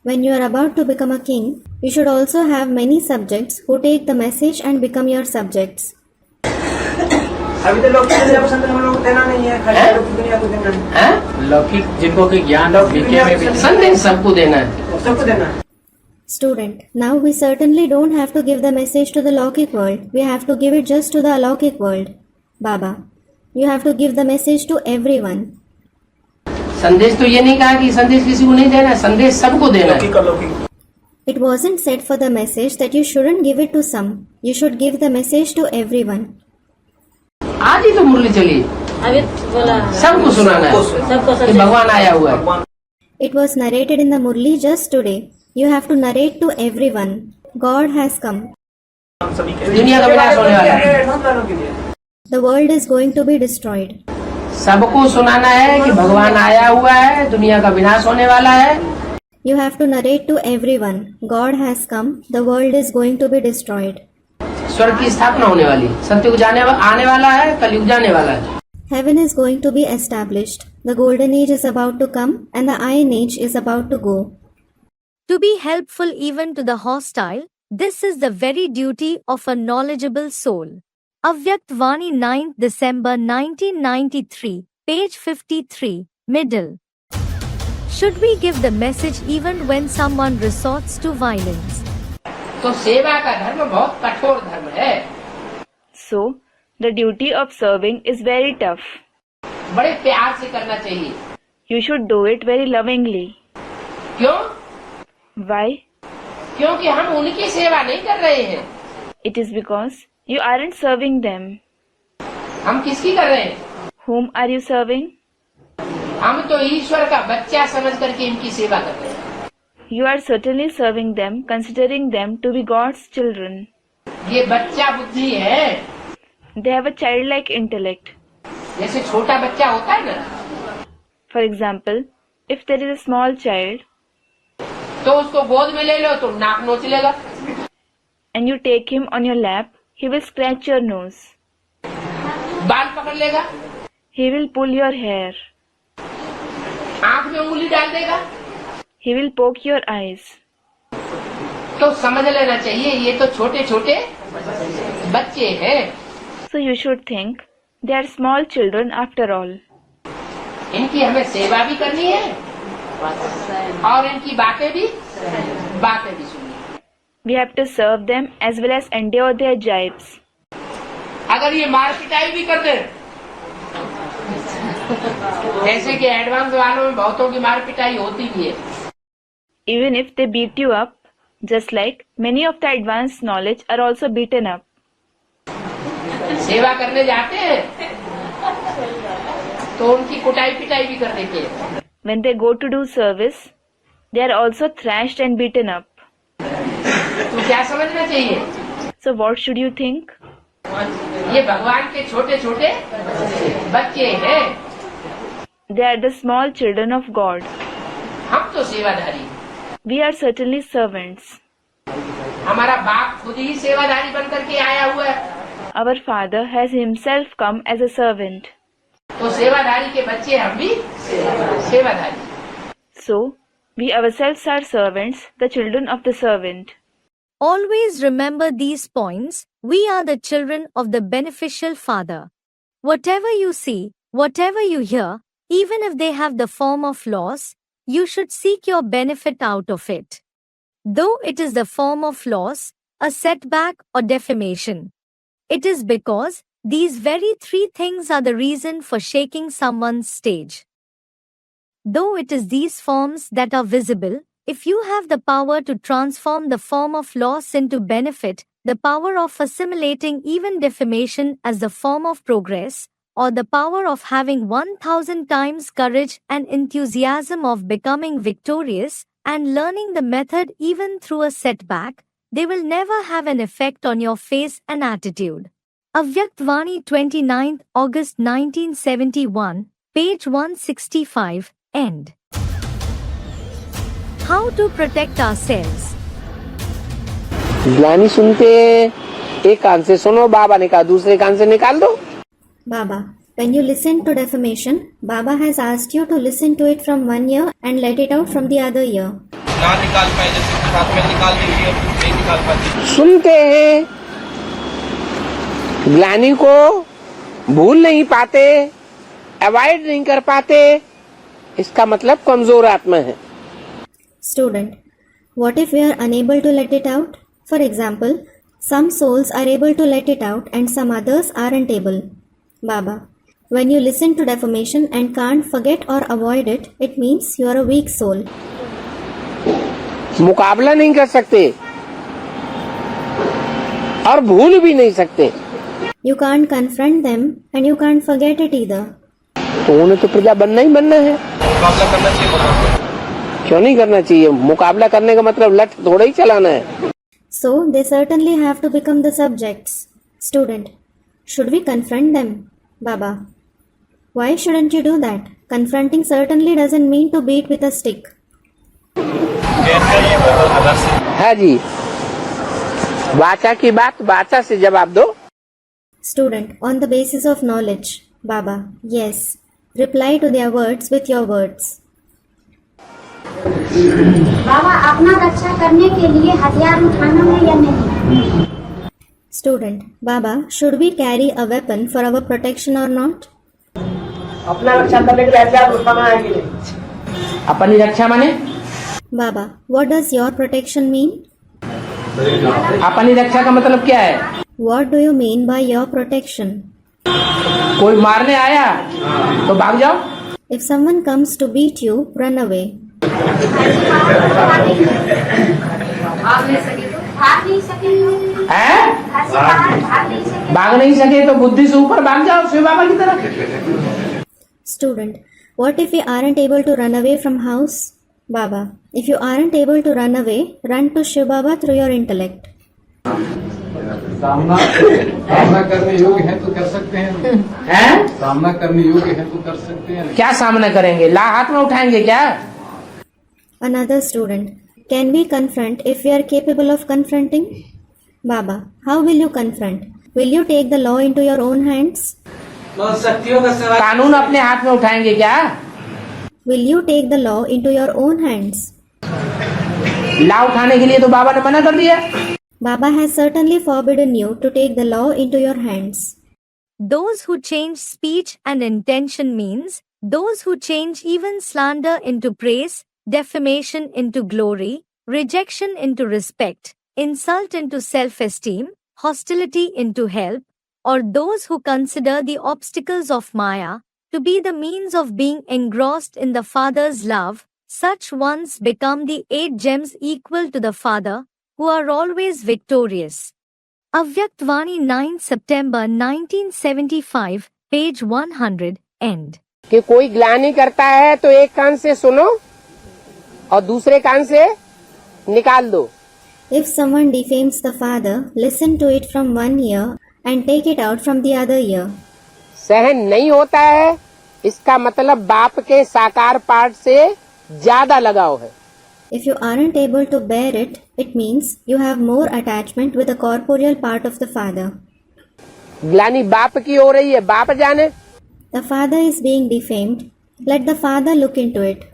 When you are about to become a king, you should also have many subjects who take the message and become your subjects. अभी तो लौकिक दुनिया को संदेश हम लोग को देना नहीं है, खाली लौकिक दुनिया को देना है. लौकिक जिनको कि ज्ञान विज्ञान में भी संदेश सबको देना है. सबको देना है. Student, now we certainly don't have to give the message to the Lokik world. We have to give it just to the Alokik world. Baba, you have to give the message to everyone. संदेश तो ये नहीं कहा कि संदेश किसी को नहीं देना है, संदेश सबको देना है. It wasn't said for the message that you shouldn't give it to some. You should give the message to everyone. आज ही तो मुरली चली, सबको सुनाना है कि भगवान आया हुआ है. It was narrated in the Murli just today. You have to narrate to everyone. God has come. दुनिया का विनाश होने वाला है. The world is going to be destroyed. सबको सुनाना है कि भगवान आया हुआ है, दुनिया का विनाश होने वाला है. You have to narrate to everyone. God has come. The world is going to be destroyed. स्वर्ग की स्थापना होने वाली, सत्युग आने वाला है, कलयुग जाने वाला है. Heaven is going to be established. The golden age is about to come and the iron age is about to go. To be helpful even to the hostile, this is the very duty of a knowledgeable soul. Avyakt Vani 9th December 1993, page 53, middle. Should we give the message even when someone resorts to violence? तो सेवा का धर्म बहुत कठोर धर्म है. So, the duty of serving is very tough. बड़े प्यार से करना चाहिए. You should do it very lovingly. क्यों? Why? क्योंकि हम उनकी सेवा नहीं कर रहे हैं. It is because you aren't serving them. हम किसकी कर रहे हैं? Whom are you serving? हम तो ईश्वर का बच्चा समझ करके इनकी सेवा कर रहे हैं. You are certainly serving them, considering them to be God's children. ये बच्चा बुद्धि है. They have a childlike intellect. जैसे छोटा बच्चा होता है ना, For example, if there is a small child तो उसको गोद में ले लो तो नाक नोच लेगा. and you take him on your lap, he will scratch your nose. बाल पकड़ लेगा. He will pull your hair. आंख में उंगली डाल देगा. He will poke your eyes. तो समझ लेना चाहिए ये तो छोटे छोटे बच्चे हैं. So you should think they are small children after all. इनकी हमें सेवा भी करनी है और इनकी बातें भी सुननी है. We have to serve them as well as endure their jibes. अगर ये मार पिटाई भी कर दे, जैसे कि एडवांस वालों में बहुतों की मार पिटाई होती भी है. Even if they beat you up, just like many of the advanced knowledge are also beaten up. सेवा करने जाते हैं तो उनकी कुटाई पिटाई भी कर देते हैं. When they go to do service, they are also thrashed and beaten up. तो क्या समझना चाहिए? So what should you think? ये भगवान के छोटे छोटे बच्चे हैं. They are the small children of God. हम तो सेवाधारी. We are certainly servants. हमारा बाप खुद ही सेवाधारी बन करके आया हुआ है. Our father has himself come as a servant. तो सेवाधारी के बच्चे हम भी सेवाधारी. So, we ourselves are servants, the children of the servant. Always remember these points. We are the children of the beneficial Father. Whatever you see, whatever you hear, even if they have the form of loss, you should seek your benefit out of it. Though it is the form of loss, a setback or defamation, it is because these very three things are the reason for shaking someone's stage. Though it is these forms that are visible, if you have the power to transform the form of loss into benefit, the power of assimilating even defamation as the form of progress, or the power of having 1,000 times courage and enthusiasm of becoming victorious, and learning the method even through a setback, they will never have an effect on your face and attitude. Avyakt Vani 29th August 1971, page 165, end. How to protect ourselves? ग्लानि सुनते एक कान से सुनो, बाबा ने कहा दूसरे कान से निकाल दो. Baba, when you listen to defamation, Baba has asked you to listen to it from one ear and let it out from the other ear. ना निकाल पाए, जैसे साथ में निकाल देंगे और नहीं निकाल पाते. सुनते हैं, ग्लानि को भूल नहीं पाते, अवॉइड नहीं कर पाते, इसका मतलब कमजोर आत्मा है. Student, what if we are unable to let it out? For example, some souls are able to let it out and some others aren't able. Baba, when you listen to defamation and can't forget or avoid it, it means you are a weak soul. मुकाबला नहीं कर सकते और भूल भी नहीं सकते. You can't confront them and you can't forget it either. तो उन्हें तो प्रजा बनना ही बनना है. मुकाबला करना चाहिए मुकाबला. क्यों नहीं करना चाहिए? मुकाबला करने का मतलब लठ थोड़ा ही चलाना है. So they certainly have to become the subjects. Student, should we confront them? Baba, why shouldn't you do that? Confronting certainly doesn't mean to beat with a stick. हाँ जी, वाचा की बात वाचा से जवाब दो. Student, on the basis of knowledge. Baba, yes. Reply to their words with your words. बाबा, अपना रक्षा करने के लिए हथियार उठाना है या नहीं? Student, Baba, should we carry a weapon for our protection or not? अपना रक्षा करने के लिए हथियार उठाना है कि नहीं? अपनी रक्षा माने? Baba, what does your protection mean? अपनी रक्षा का मतलब क्या है? What do you mean by your protection? कोई मारने आया तो भाग जाओ. If someone comes to beat you, run away. भाग नहीं सके तो बुद्धि से ऊपर भाग जाओ, शिव बाबा की तरफ. Student, what if we aren't able to run away from house? Baba, if you aren't able to run away, run to Shiv Baba through your intellect. सामना करने योग्य है तो कर सकते हैं. सामना करने योग्य है तो कर सकते हैं. क्या सामना करेंगे? ला हाथ में उठाएंगे क्या? Another student, can we confront if we are capable of confronting? Baba, how will you confront? Will you take the law into your own hands? कानून अपने हाथ में उठाएंगे क्या? Will you take the law into your own hands? ला उठाने के लिए तो बाबा ने मना कर दिया. Baba has certainly forbidden you to take the law into your hands. Those who change speech and intention means those who change even slander into praise, defamation into glory, rejection into respect, insult into self-esteem, hostility into help, or those who consider the obstacles of Maya to be the means of being engrossed in the Father's love. Such ones become the 8 gems equal to the Father, who are always victorious. Avyaktvani 9 September 1975, page 100, end. कि कोई ग्लानि करता है तो एक कान से सुनो और दूसरे कान से निकाल दो. If someone defames the Father, listen to it from one ear and take it out from the other ear. सहन नहीं होता है, इसका मतलब बाप के साकार पार्ट से ज्यादा लगाव है. If you aren't able to bear it, it means you have more attachment with the corporeal part of the Father. ग्लानि बाप की हो रही है, बाप जाने. The Father is being defamed. Let the Father look into it.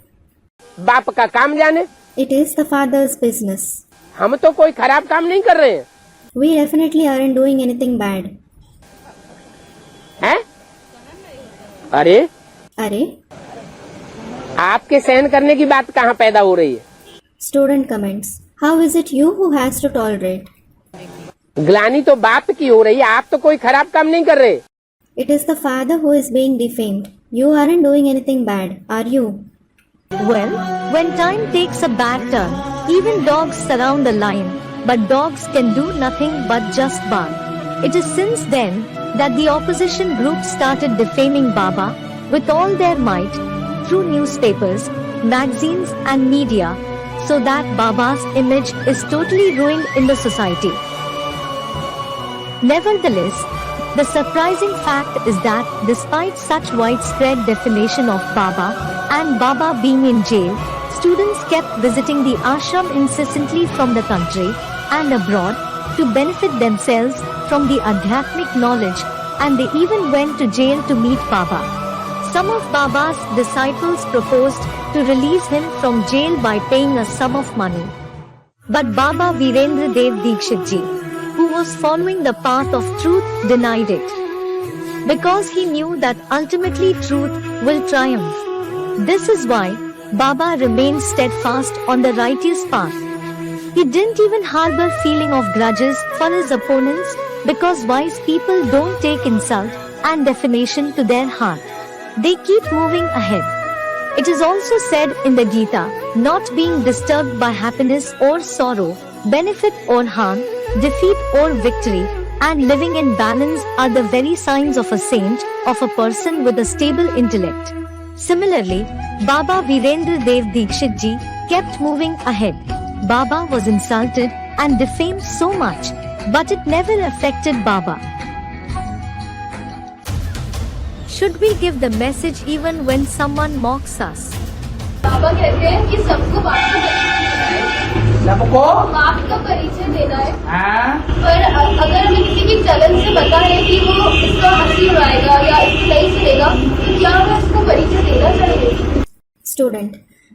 बाप का काम जाने. It is the Father's business. हम तो कोई खराब काम नहीं कर रहे हैं. We definitely aren't doing anything bad. हैं? अरे आपके सहन करने की बात कहाँ पैदा हो रही है? Student comments. How is it you who has to tolerate? ग्लानि तो बाप की हो रही है, आप तो कोई खराब काम नहीं कर रहे. It is the Father who is being defamed. You aren't doing anything bad, are you? Well, when time takes a bad turn, even dogs surround a lion, but dogs can do nothing but just bark. It is since then that the opposition group started defaming Baba with all their might through newspapers, magazines and media, so that Baba's image is totally ruined in the society. Nevertheless, the surprising fact is that despite such widespread defamation of Baba and Baba being in jail, students kept visiting the ashram incessantly from the country and abroad to benefit themselves from the Adhyatmic knowledge, and they even went to jail to meet Baba. Some of Baba's disciples proposed to release him from jail by paying a sum of money. But Baba Virendra Dev Dikshit Ji, who was following the path of truth, denied it. Because he knew that ultimately truth will triumph. This is why Baba remained steadfast on the righteous path. He didn't even harbor feeling of grudges for his opponents, because wise people don't take insult and defamation to their heart. They keep moving ahead. It is also said in the Gita, not being disturbed by happiness or sorrow, benefit or harm, defeat or victory, and living in balance are the very signs of a saint, of a person with a stable intellect. Similarly, Baba Virendra Dev Dikshit Ji kept moving ahead. Baba was insulted and defamed so much, but it never affected Baba. Should we give the message even when someone mocks us? बाबा कहते हैं कि सबको बाप का परिचय देना है, पर अगर हमें किसी की चलन से पता है कि वो इसका हंसी उड़ाएगा या इसको नहीं सुनेगा, तो क्या हमें उसको परिचय देना चाहिए? Student,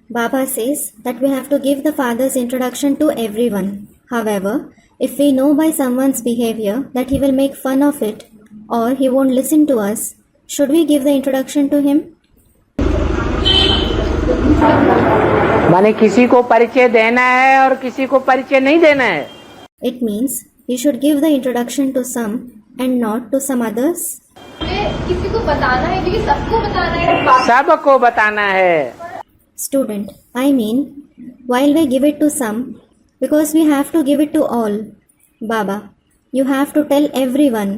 Baba says that we have to give the father's introduction to everyone. However, if we know by someone's behavior that he will make fun of it or he won't listen to us, should we give the introduction to him? माने किसी को परिचय देना है और किसी को परिचय नहीं देना है. It means we should give the introduction to some and not to some others. किसी को बताना है क्योंकि सबको बताना है. सबको बताना है. Student, I mean, while we give it to some, because we have to give it to all. Baba, you have to tell everyone.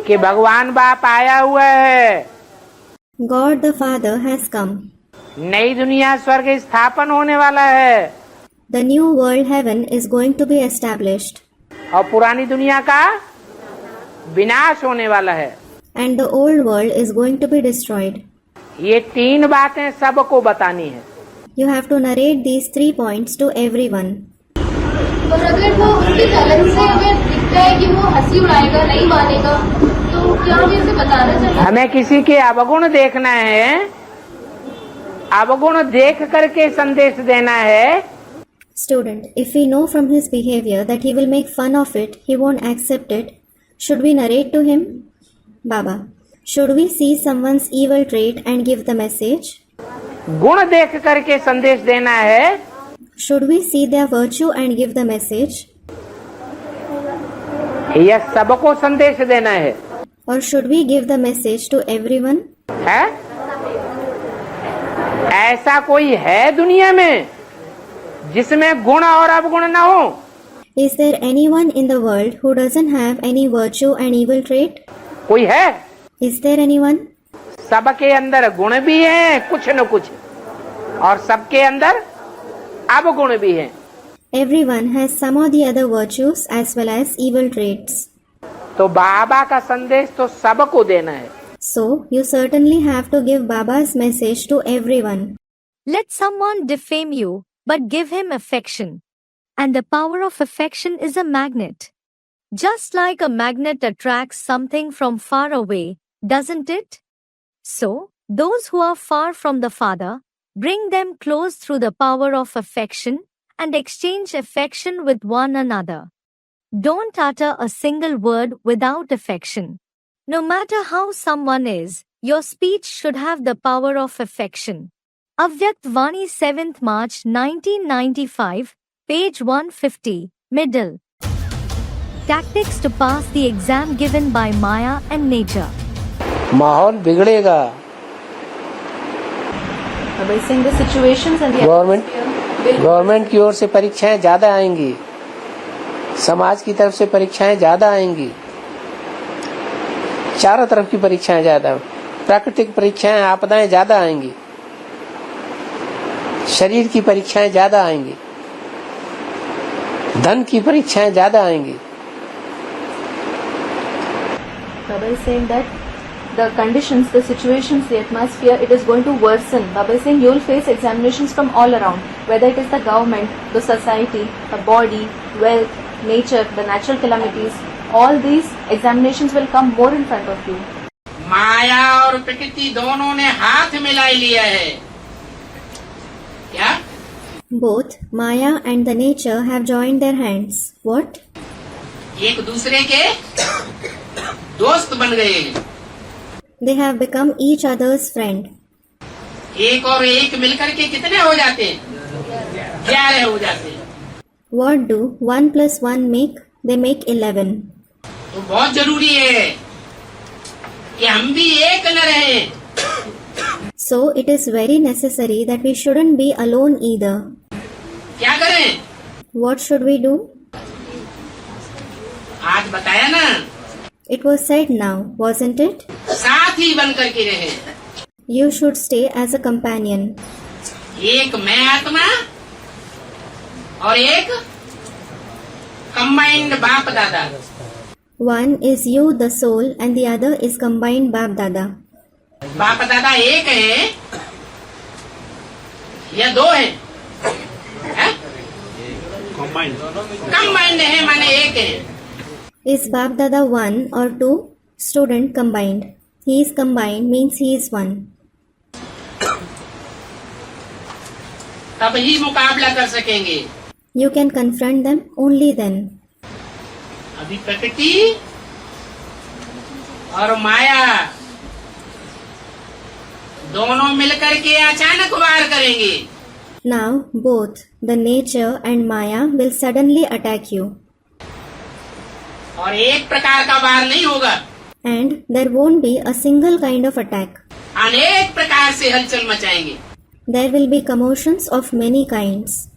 कि भगवान बाप आया हुआ है. God the Father has come. नई दुनिया स्वर्ग स्थापन होने वाला है. The new world heaven is going to be established. और पुरानी दुनिया का विनाश होने वाला है. And the old world is going to be destroyed. ये तीन बातें सबको बतानी है. You have to narrate these 3 points to everyone. और अगर वो उसके चलन से अगर दिखता है कि वो हंसी उड़ाएगा, नहीं मानेगा, तो क्या हमें उसे बताना चाहिए? हमें किसी के अवगुण देखना है, अवगुण देख करके संदेश देना है. Student, if we know from his behavior that he will make fun of it, he won't accept it, should we narrate to him? Baba, should we see someone's evil trait and give the message? गुण देख करके संदेश देना है. Should we see their virtue and give the message? यह सबको संदेश देना है. Or should we give the message to everyone? है? ऐसा कोई है दुनिया में जिसमें गुण और अवगुण न हो? Is there anyone in the world who doesn't have any virtue and evil trait? कोई है? Is there anyone? सबके अंदर गुण भी हैं कुछ न कुछ, और सबके अंदर अवगुण भी हैं. Everyone has some or the other virtues as well as evil traits. तो बाबा का संदेश तो सबको देना है. So, you certainly have to give Baba's message to everyone. Let someone defame you, but give him affection. And the power of affection is a magnet. Just like a magnet attracts something from far away, doesn't it? So, those who are far from the Father, bring them close through the power of affection and exchange affection with one another. Don't utter a single word without affection. No matter how someone is, your speech should have the power of affection. Avyakt Vani 7th March 1995, page 150, middle. Tactics to pass the exam given by Maya and nature. माहौल बिगड़ेगा. The situations and the government की ओर से परीक्षाएं ज्यादा आएंगी, समाज की तरफ से परीक्षाएं ज्यादा आएंगी, चारों तरफ की परीक्षाएं ज्यादा, प्राकृतिक परीक्षाएं, आपदाएं ज्यादा आएंगी, शरीर की परीक्षाएं ज्यादा आएंगी, धन की परीक्षाएं ज्यादा आएंगी. Baba is saying that the conditions, the situations, the atmosphere, it is going to worsen. Baba is saying you will face examinations from all around, whether it is the government, the society, the body, wealth, nature, the natural calamities. All these examinations will come more in front of you. माया और प्रकृति दोनों ने हाथ मिला लिया है क्या? Both Maya and the nature have joined their hands. What? एक दूसरे के दोस्त बन गए. They have become each other's friend. एक और एक मिलकर के कितने हो जाते हैं? 11 हो जाते हैं. What do 1 plus 1 make? They make 11. तो बहुत जरूरी है कि हम भी एक न रहें. So it is very necessary that we shouldn't be alone either. क्या करें? What should we do? आज बताया ना. It was said now, wasn't it? साथी बन करके रहे. You should stay as a companion. एक मैं आत्मा और एक कंबाइंड बाप दादा. One is you, the soul, and the other is combined Bap Dada. बाप दादा एक है या दो है? कंबाइंड है माने एक है. Is Bap Dada 1 or 2? Student combined. He is combined means he is 1. तब ही मुकाबला कर सकेंगे. You can confront them only then. अभी प्रकृति और माया दोनों मिलकर के अचानक वार करेंगे. Now both the nature and Maya will suddenly attack you. और एक प्रकार का वार नहीं होगा. And there won't be a single kind of attack. अनेक प्रकार से हलचल मचाएंगे. There will be commotions of many kinds.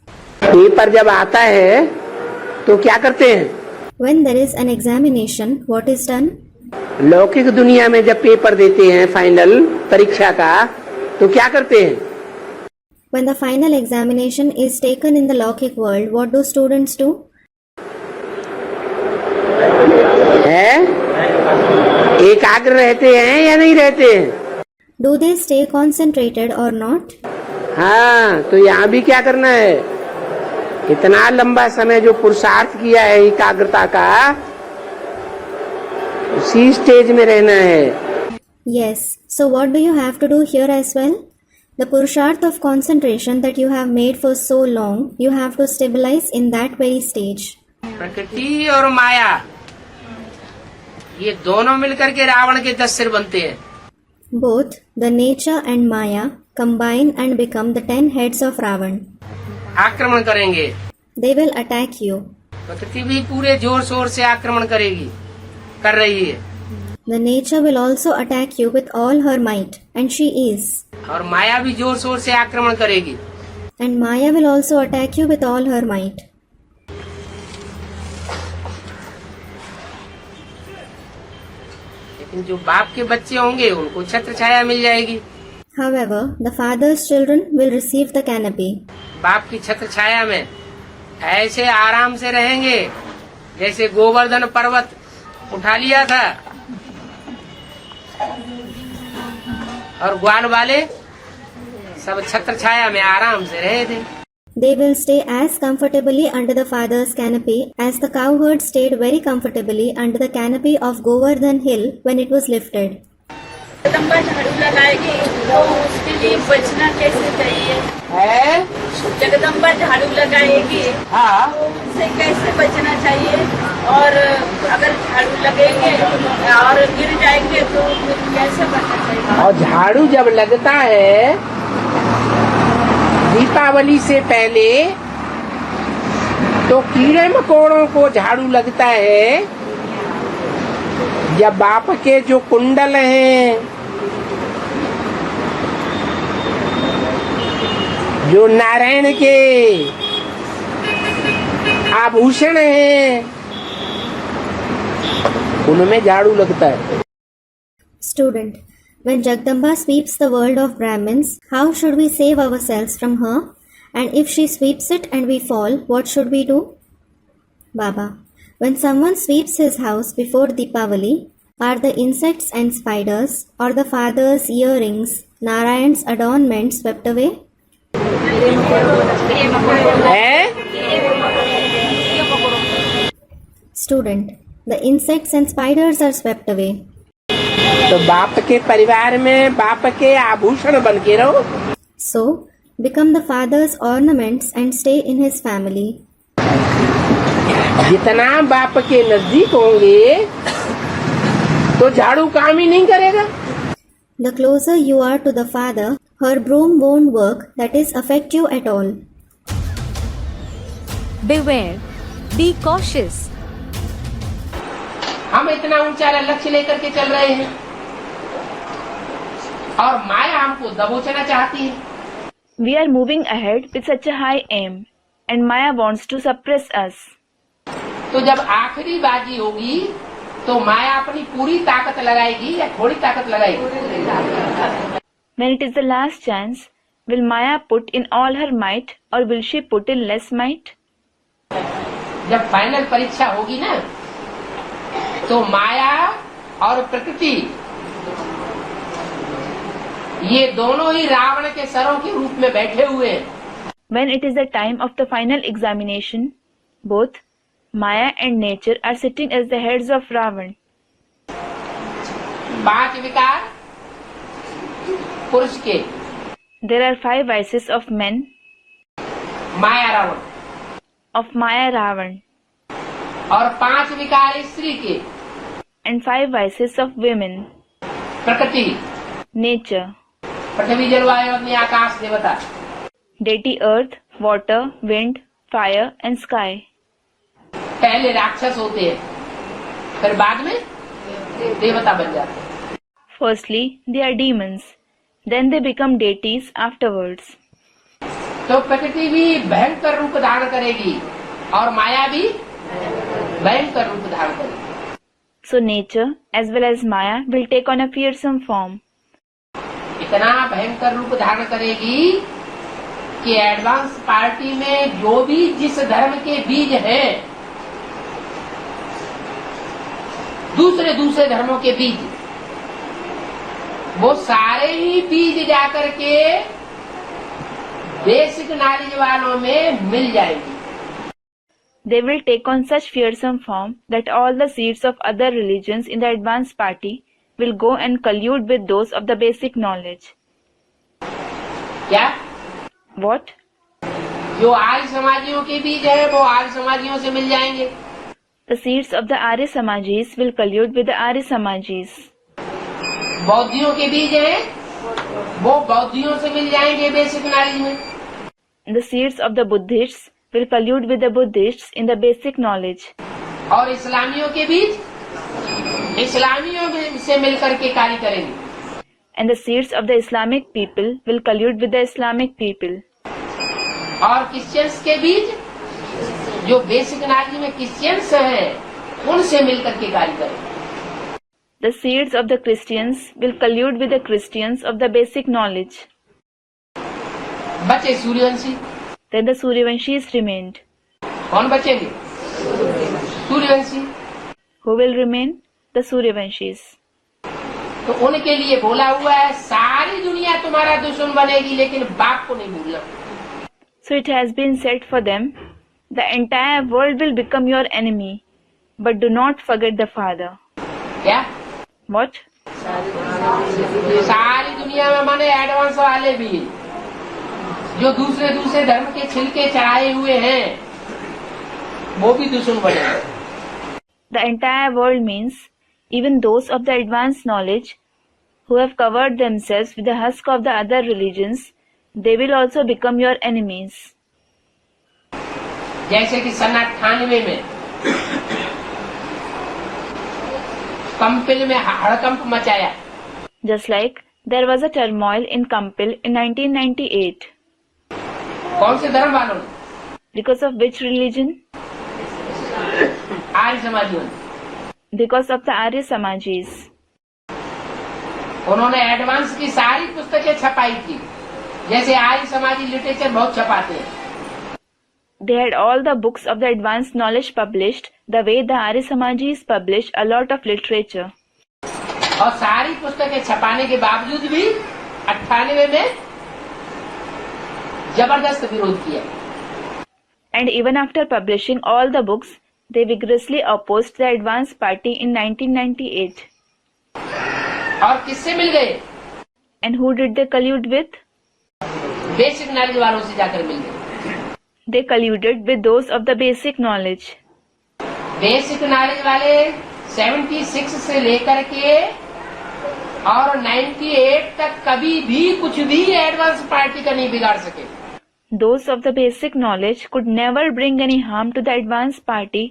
Paper जब आता है तो क्या करते हैं? When there is an examination, what is done? लौकिक दुनिया में जब पेपर देते हैं फाइनल परीक्षा का तो क्या करते हैं? When the final examination is taken in the Lokik world, what do students do? है? एकाग्र रहते हैं या नहीं रहते हैं? Do they stay concentrated or not? हाँ, तो यहाँ भी क्या करना है? इतना लंबा समय जो पुरुषार्थ किया है एकाग्रता का, उसी स्टेज में रहना है. Yes. So what do you have to do here as well? The Purusharth of concentration that you have made for so long, you have to stabilize in that very stage. प्रकृति और माया ये दोनों मिलकर के रावण के 10 सिर बनते हैं. Both the nature and Maya combine and become the 10 heads of Ravan. आक्रमण करेंगे. They will attack you. प्रकृति भी पूरे जोर शोर से आक्रमण करेगी, कर रही है. The nature will also attack you with all her might, and she is. और माया भी जोर शोर से आक्रमण करेगी. And Maya will also attack you with all her might. लेकिन जो बाप के बच्चे होंगे उनको छत्र छाया मिल जाएगी. However, the father's children will receive the canopy. बाप की छत्र छाया में ऐसे आराम से रहेंगे जैसे गोवर्धन पर्वत उठा लिया था और ग्वाल वाले सब छत्र छाया में आराम से रहे थे. They will stay as comfortably under the father's canopy as the cowherd stayed very comfortably under the canopy of Govardhan hill when it was lifted. Jagdamba झाड़ू लगाएगी तो उसके लिए बचना कैसे चाहिए? है? जगदम्बा झाड़ू लगाएगी हाँ. तो उससे कैसे बचना चाहिए? और अगर झाड़ू लगेंगे और गिर जाएंगे तो फिर कैसे बचना चाहिए? और झाड़ू जब लगता है दीपावली से पहले तो कीड़े मकोड़ों को झाड़ू लगता है जब बाप के जो कुंडल हैं, जो नारायण के आभूषण हैं, उनमें झाड़ू लगता है. Student, when Jagdamba sweeps the world of Brahmins, how should we save ourselves from her? And if she sweeps it and we fall, what should we do? Baba, when someone sweeps his house before Deepavali, Are the insects and spiders or the father's earrings, Narayan's adornment swept away? Student, the insects and spiders are swept away. तो बाप के परिवार में बाप के आभूषण बन के रहो. So, become the father's ornaments and stay in his family. जितना बाप के नजदीक होंगे तो झाड़ू काम ही नहीं करेगा. The closer you are to the father, her broom won't work, that is, affect you at all. Beware. Be cautious. हम इतना ऊंचा लक्ष्य लेकर के चल रहे हैं और माया हमको दबोचना चाहती है. We are moving ahead with such a high aim, and Maya wants to suppress us. तो जब आखिरी बाजी होगी तो माया अपनी पूरी ताकत लगाएगी या थोड़ी ताकत लगाएगी. When it is the last chance, will Maya put in all her might or will she put in less might? जब फाइनल परीक्षा होगी ना तो माया और प्रकृति ये दोनों ही रावण के सरों के रूप में बैठे हुए हैं. When it is the time of the final examination, both Maya and nature are sitting as the heads of Ravan. 5 विकार पुरुष के. There are 5 vices of men, Maya Ravan. of Maya Ravan, और 5 विकार स्त्री के. and 5 vices of women, प्रकृति. nature, पृथ्वी जलवायु अग्नि आकाश देवता. deity earth, water, wind, fire and sky. पहले राक्षस होते हैं फिर बाद में देवता बन जाते हैं. Firstly, they are demons. Then they become deities afterwards. तो प्रकृति भी भयंकर रूप धारण करेगी और माया भी भयंकर रूप धारण करेगी. So nature as well as Maya will take on a fearsome form. इतना भयंकर रूप धारण करेगी कि एडवांस पार्टी में जो भी जिस धर्म के बीज हैं, दूसरे धर्मों के बीज, वो सारे ही बीज जाकर के बेसिक नॉलेज वालों में मिल जाएंगे. They will take on such fearsome form that all the seeds of other religions in the advanced party will go and collude with those of the basic knowledge. क्या? What? जो आर्य समाजियों के बीज है वो आर्य समाजियों से मिल जाएंगे. The seeds of the Arya Samajis will collude with the Arya Samajis. बौद्धियों के बीज हैं वो बौद्धियों से मिल जाएंगे बेसिक नॉलेज में. The seeds of the Buddhists will collude with the Buddhists in the basic knowledge. और इस्लामियों के बीज इस्लामियों से मिलकर के कार्य करेंगे. And the seeds of the Islamic people will collude with the Islamic people. और क्रिश्चियंस के बीज जो बेसिक नॉलेज में क्रिश्चियंस हैं उनसे मिलकर के कार्य करेंगे. The seeds of the Christians will collude with the Christians of the basic knowledge. बचे Suryavanshi. Then the Suryavanshis remained. कौन बचेंगे? Suryavanshi. Who will remain? The Suryavanshis. तो उनके लिए बोला हुआ है सारी दुनिया तुम्हारा दुश्मन बनेगी लेकिन बाप को नहीं भूलना. So it has been said for them, the entire world will become your enemy, but do not forget the father. क्या? What? सारी दुनिया में माने एडवांस वाले भी जो दूसरे धर्म के छिलके चढ़ाए हुए हैं वो भी दुश्मन बनेंगे. The entire world means even those of the advanced knowledge who have covered themselves with the husk of the other religions, they will also become your enemies. जैसे कि सन 98 में कंपिल में हड़कंप मचाया. Just like there was a turmoil in Kampil in 1998. कौन से धर्म वालों ने? Because of which religion? Arya समाजियों. Because of the Arya Samajis. उन्होंने एडवांस की सारी पुस्तकें छपाई थी जैसे आर्य समाजी लिटरेचर बहुत छपाते हैं. They had all the books of the advanced knowledge published the way the Arya Samajis publish a lot of literature. और सारी पुस्तकें छपाने के बावजूद भी 98 में जबरदस्त विरोध किया. And even after publishing all the books, they vigorously opposed the Advance Party in 1998. और किससे मिल गए? And who did they collude with? Basic knowledge वालों से जाकर मिल गए. They colluded with those of the basic knowledge. Basic knowledge वाले 76 से लेकर के और 98 तक कभी भी कुछ भी एडवांस पार्टी का नहीं बिगाड़ सके. Those of the basic knowledge could never bring any harm to the Advance Party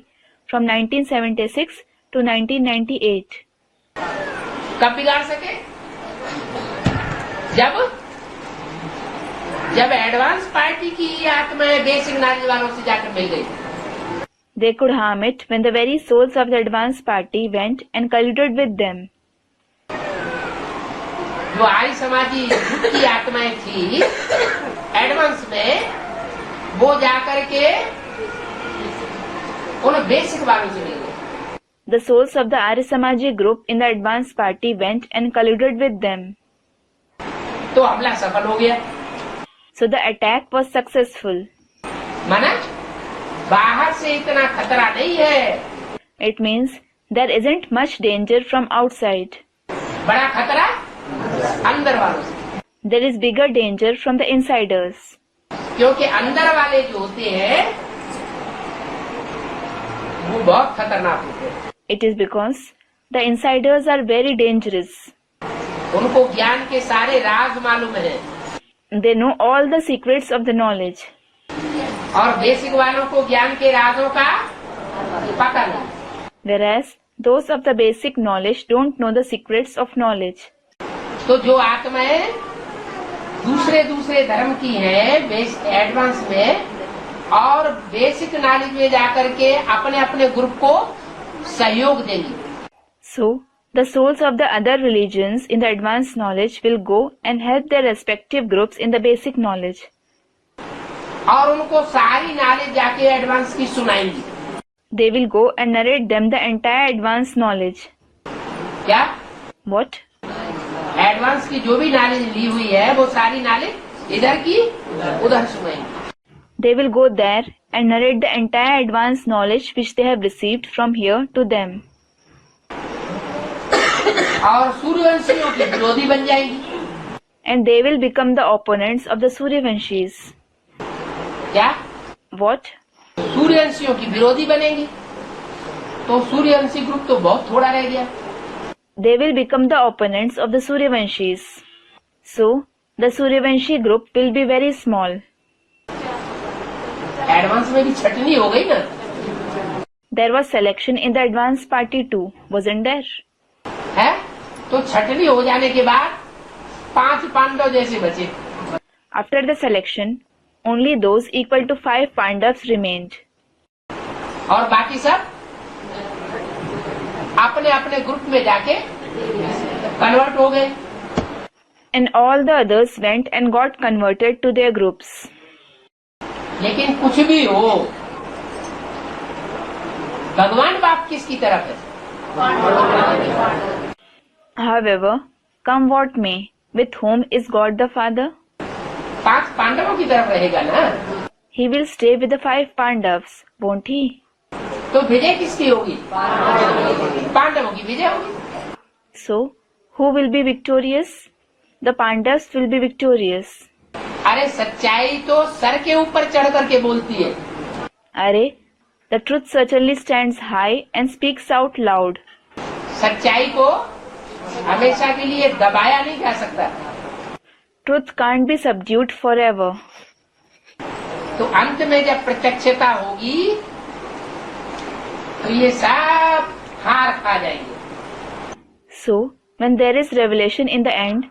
from 1976 to 1998. कब बिगाड़ सके? जब एडवांस पार्टी की आत्माएं बेसिक नॉलेज वालों से जाकर मिल गई. They could harm it when the very souls of the Advance Party went and colluded with them. जो आर्य समाजी की आत्माएं थी एडवांस में, वो जाकर के उन बेसिक वालों से मिल गए. The souls of the Arya Samaji group in the Advance Party went and colluded with them. तो हमला सफल हो गया. So the attack was successful. माना बाहर से इतना खतरा नहीं है. It means there isn't much danger from outside. बड़ा खतरा अंदर वालों से. There is bigger danger from the insiders. क्योंकि अंदर वाले जो होते हैं वो बहुत खतरनाक होते हैं. It is because the insiders are very dangerous. उनको ज्ञान के सारे राज मालूम है. They know all the secrets of the knowledge. और बेसिक वालों को ज्ञान के राजों का पता नहीं. Whereas those of the basic knowledge don't know the secrets of knowledge. तो जो आत्माएं दूसरे धर्म की है एडवांस में और बेसिक नॉलेज में जाकर के अपने अपने ग्रुप को सहयोग देंगी. So the souls of the other religions in the advanced knowledge will go and help their respective groups in the basic knowledge. और उनको सारी नॉलेज जाके एडवांस की सुनाएंगी. They will go and narrate them the entire advanced knowledge. क्या? What? Advance की जो भी knowledge ली हुई है वो सारी नॉलेज इधर की उधर सुनाएंगे. They will go there and narrate the entire advanced knowledge which they have received from here to them. और सूर्यवंशियों की विरोधी बन जाएगी. And they will become the opponents of the Suryavanshis. क्या? What? सूर्यवंशियों की विरोधी बनेंगी. तो सूर्यवंशी ग्रुप तो बहुत थोड़ा रह गया. They will become the opponents of the Suryavanshis. So, the Suryavanshi group will be very small. Advance में भी छटनी हो गई ना. There was selection in the advanced party too, wasn't there? है? तो छटनी हो जाने के बाद 5 पांडव जैसे बचे. After the selection, only those equal to 5 Pandavas remained. और बाकी सब अपने अपने ग्रुप में जाके कन्वर्ट हो गए. And all the others went and got converted to their groups. लेकिन कुछ भी हो, भगवान बाप किसकी तरफ है? However, come what may, with whom is God the Father? 5 पांडवों की तरफ रहेगा ना. He will stay with the 5 Pandavas, won't he? तो विजय किसकी होगी? पांडवों की विजय होगी. So, who will be victorious? The Pandavas will be victorious. अरे सच्चाई तो सर के ऊपर चढ़ करके बोलती है. अरे, the truth certainly stands high and speaks out loud. सच्चाई को हमेशा के लिए दबाया नहीं जा सकता. Truth can't be subdued forever. तो अंत में जब प्रत्यक्षता होगी तो ये सब हार खा जाएंगे. So, when there is revelation in the end,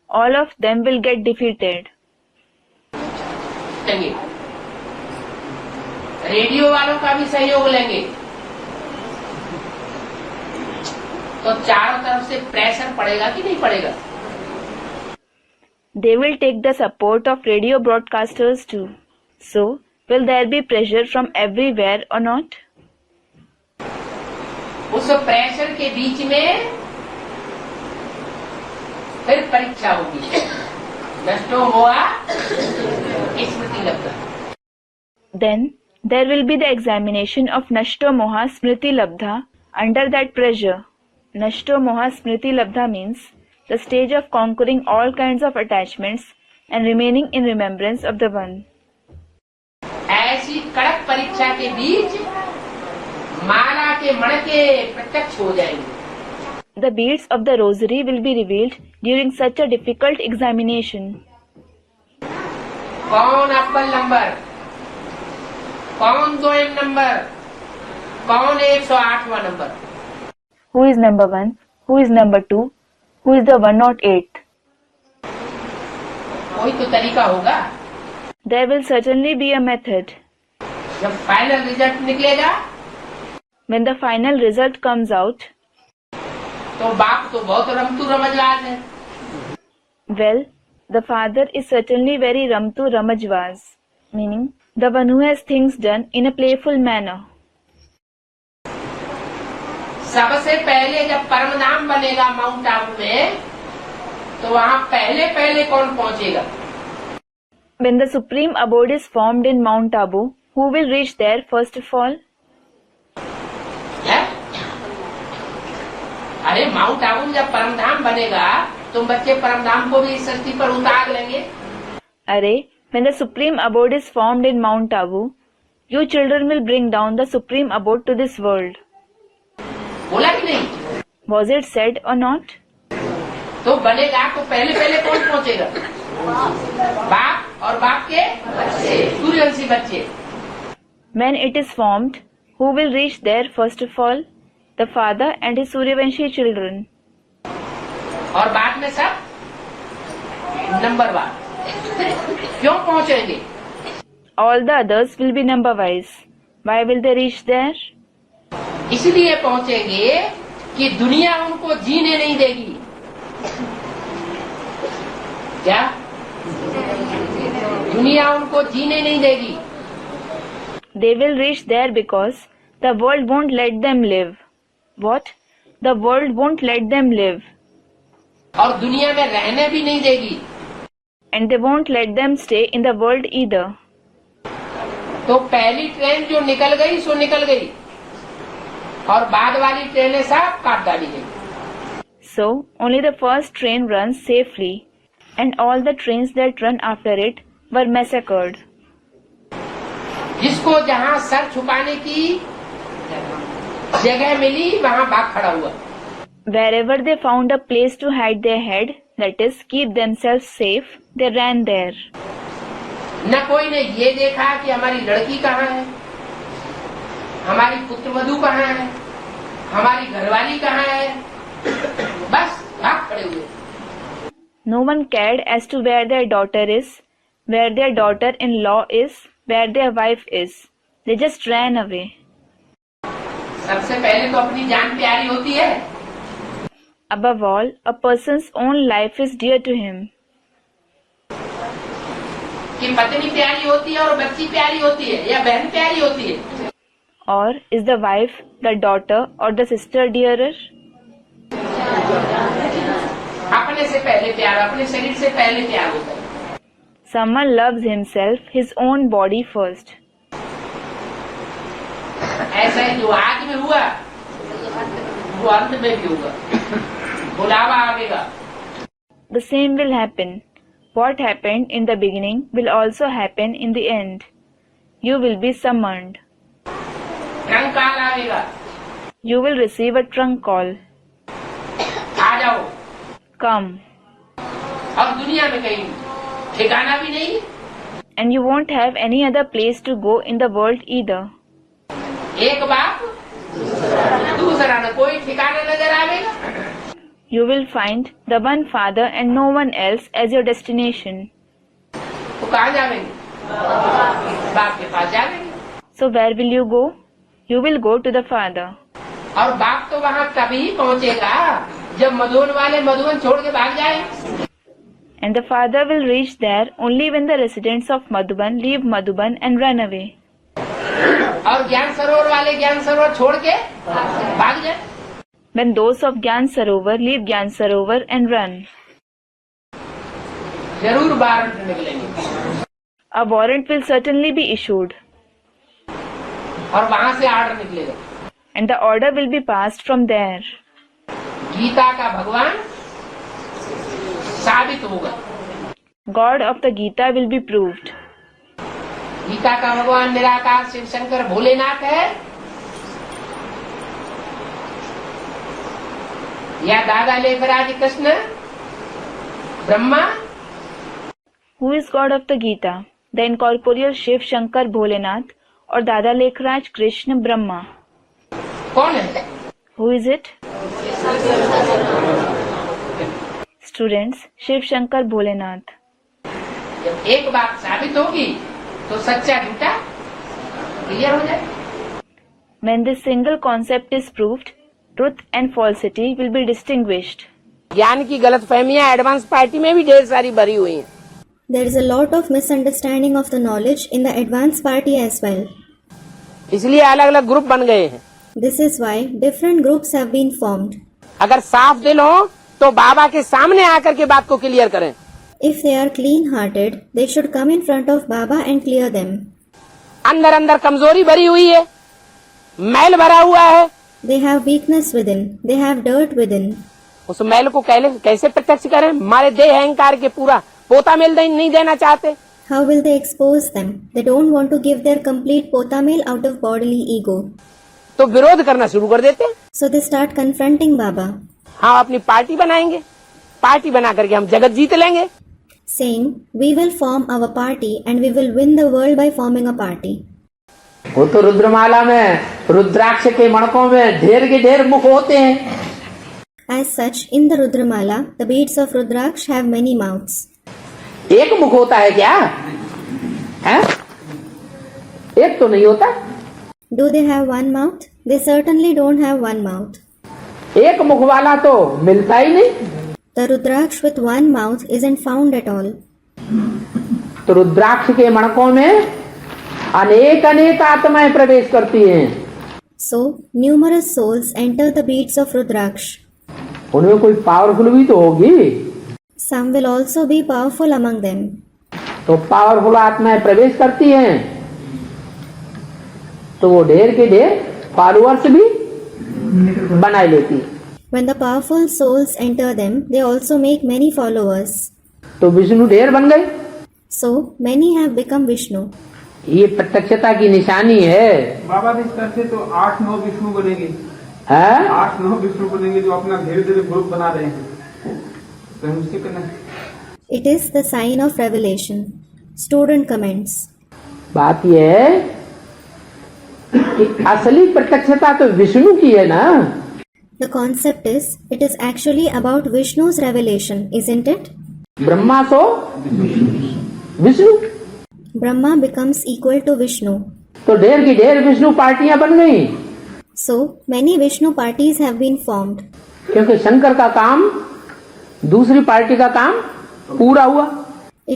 all of them will get defeated. Radio वालों का भी सहयोग लेंगे तो चारों तरफ से प्रेशर पड़ेगा कि नहीं पड़ेगा? They will take the support of radio broadcasters too. So, will there be pressure from everywhere or not? उस प्रेशर के बीच में फिर परीक्षा होगी, नष्टो हुआ स्मृति लब्धा। Then there will be the examination of Nashto Moha Smriti Labdha. Under that pressure, Nashto Moha Smriti Labdha means the stage of conquering all kinds of attachments and remaining in remembrance of the One. ऐसी कड़क परीक्षा के बीच माला के मणके प्रत्यक्ष हो जाएंगे। The beads of the rosary will be revealed during such a difficult examination. कौन अव्वल नंबर, कौन 2 नंबर, कौन 108वां number? Who is number 1? Who is number 2? Who is the 108th? कोई तो तरीका होगा। There will certainly be a method. जब final result निकलेगा, When the final result comes out, तो बाप तो बहुत रमतू रमजवाज है। well, the father is certainly very Ramtu Ramajvaz, meaning the one who has things done in a playful manner. सबसे पहले जब परमधाम बनेगा माउंट आबू में, तो वहाँ पहले पहले कौन पहुँचेगा? When the supreme abode is formed in Mount Abu, who will reach there first of all? है? अरे माउंट आबू जब परमधाम बनेगा, तुम बच्चे परमधाम को भी इस सृष्टि पर उतार लेंगे। Array, when the supreme abode is formed in Mount Abu, you children will bring down the supreme abode to this world. बोला कि नहीं? Was it said or not? तो बनेगा तो पहले पहले कौन पहुँचेगा? बाप और बाप के बच्चे, सूर्यवंशी बच्चे। When it is formed, who will reach there first of all? The father and his Suryavanshi children. और बाद में सब नंबरवार। क्यों पहुँचेंगे? All the others will be number wise. Why will they reach there? इसलिए पहुँचेंगे कि दुनिया उनको जीने नहीं देगी। क्या? दुनिया उनको जीने नहीं देगी। They will reach there because the world won't let them live. What? The world won't let them live. और दुनिया में रहने भी नहीं देगी। And they won't let them stay in the world either. तो पहली ट्रेन जो निकल गई सो निकल गई, और बाद वाली ट्रेनें सब काट डाली गई। So, only the first train runs safely, and all the trains that run after it were massacred. जिसको जहाँ सर छुपाने की जगह मिली, वहाँ भाग खड़ा हुआ। Wherever they found a place to hide their head, that is, keep themselves safe, they ran there. न कोई ने ये देखा कि हमारी लड़की कहाँ है, हमारी पुत्रवधू कहाँ है, हमारी घरवाली कहाँ है, बस भाग खड़े हुए। No one cared as to where their daughter is, where their daughter-in-law is, where their wife is. They just ran away. सबसे पहले तो अपनी जान प्यारी होती है। Above all, a person's own life is dear to him. कि पत्नी प्यारी होती है और बच्ची प्यारी होती है या बहन प्यारी होती है? Or is the wife, the daughter, or the sister dearer? अपने से पहले प्यार, अपने शरीर से पहले प्यार होता है। Someone loves himself, his own body first. ऐसा ही जो आज में हुआ, वो अंत में भी होगा। बुलावा आवेगा। The same will happen. What happened in the beginning will also happen in the end. You will be summoned. Trunk call आवेगा। You will receive a trunk call. आ जाओ। Come. अब दुनिया में कहीं ठिकाना भी नहीं। And you won't have any other place to go in the world either. एक बाप, दूसरा न कोई ठिकाना नजर आवेगा। You will find the one father and no one else as your destination. तो कहाँ जावेंगे? बाप के पास जावेंगे। So where will you go? You will go to the father. और बाप तो वहाँ तभी पहुँचेगा जब मधुवन वाले मधुवन छोड़ के भाग जाए। And the father will reach there only when the residents of Madhuban leave Madhuban and run away. और ज्ञान सरोवर वाले ज्ञान सरोवर छोड़ के भाग जाए। When those of Gyan Sarovar leave Gyan Sarovar and run. जरूर वारंट निकलेंगे, A warrant will certainly be issued, और वहां से आर्डर निकलेगा। and the order will be passed from there. Gita का भगवान साबित होगा। God of the Gita will be proved. Gita का भगवान निराकार शिव शंकर भोलेनाथ है या दादा Lekhraj Krishna Brahma? Who is God of the Gita? The incorporeal Shiv Shankar Bholenath or Dada Lekhraj Krishna Brahma? कौन है? Who is it? Students, Shiv Shankar Bholenath. जब एक बात साबित होगी तो सच्चा झूठा क्लियर हो जाए। When this single concept is proved, truth and falsity will be distinguished. ज्ञान की गलतफहमियां एडवांस पार्टी में भी ढेर सारी भरी हुई हैं। There is a lot of misunderstanding of the knowledge in the advanced party as well. इसलिए अलग अलग ग्रुप बन गए हैं। This is why different groups have been formed. अगर साफ दिल हो तो बाबा के सामने आकर के बात को क्लियर करें। If they are clean-hearted, they should come in front of Baba and clear them. अंदर अंदर कमजोरी भरी हुई है, मैल भरा हुआ है, They have weakness within. They have dirt within. उस मैल को कैसे प्रत्यक्ष करें? हमारे देह अहंकार के पूरा पोता मेल नहीं देना चाहते। How will they expose them? They don't want to give their complete potamil out of bodily ego. तो विरोध करना शुरू कर देते हैं। So they start confronting Baba, हाँ, अपनी पार्टी बनाएंगे, पार्टी बना करके हम जगत जीत लेंगे। saying, "We will form our party and we will win the world by forming a party." वो तो रुद्रमाला में रुद्राक्ष के मणकों में ढेर के ढेर मुख होते हैं। As such, in the Rudramala, the beads of Rudraksh have many mouths. एक मुख होता है क्या? है? एक तो नहीं होता। Do they have one mouth? They certainly don't have one mouth. एक मुख वाला तो मिलता ही नहीं। The Rudraksh with one mouth isn't found at all. तो रुद्राक्ष के मणकों में अनेक अनेक आत्माएं प्रवेश करती हैं। So, numerous souls enter the beads of Rudraksh. उनमें कोई पावरफुल भी तो होगी। Some will also be powerful among them. तो पावरफुल आत्माएं प्रवेश करती हैं तो वो ढेर के ढेर फॉलोअर्स भी बना लेती है। When the powerful souls enter them, they also make many followers. तो विष्णु ढेर बन गए। So, many have become Vishnu. ये प्रत्यक्षता की निशानी है। बाबा इस तरह से तो 8-9 विष्णु बनेंगे, है 8-9 विष्णु बनेंगे जो अपना धीरे धीरे ग्रुप बना रहे हैं। तो हम उससे करना है। It is the sign of revelation. Student comments. बात ये है कि असली प्रत्यक्षता तो विष्णु की है ना। The concept is, it is actually about Vishnu's revelation, isn't it? Brahma so Vishnu, Brahma becomes equal to Vishnu. तो ढेर की ढेर विष्णु पार्टियां बन गई। So, many Vishnu parties have been formed. क्योंकि शंकर का काम दूसरी पार्टी का काम पूरा हुआ।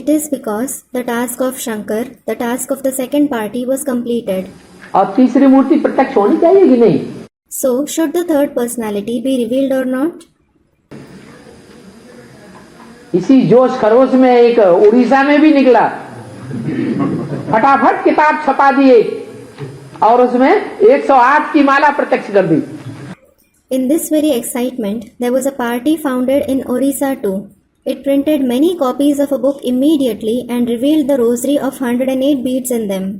It is because the task of Shankar, the task of the second party was completed. और तीसरी मूर्ति प्रत्यक्ष होनी चाहिए कि नहीं? So, should the third personality be revealed or not? इसी जोश खरोश में एक उड़ीसा में भी निकला, फटाफट किताब छपा दिए और उसमें 108 की माला प्रत्यक्ष कर दी। In this very excitement, there was a party founded in Orissa too. It printed many copies of a book immediately and revealed the rosary of 108 beads in them.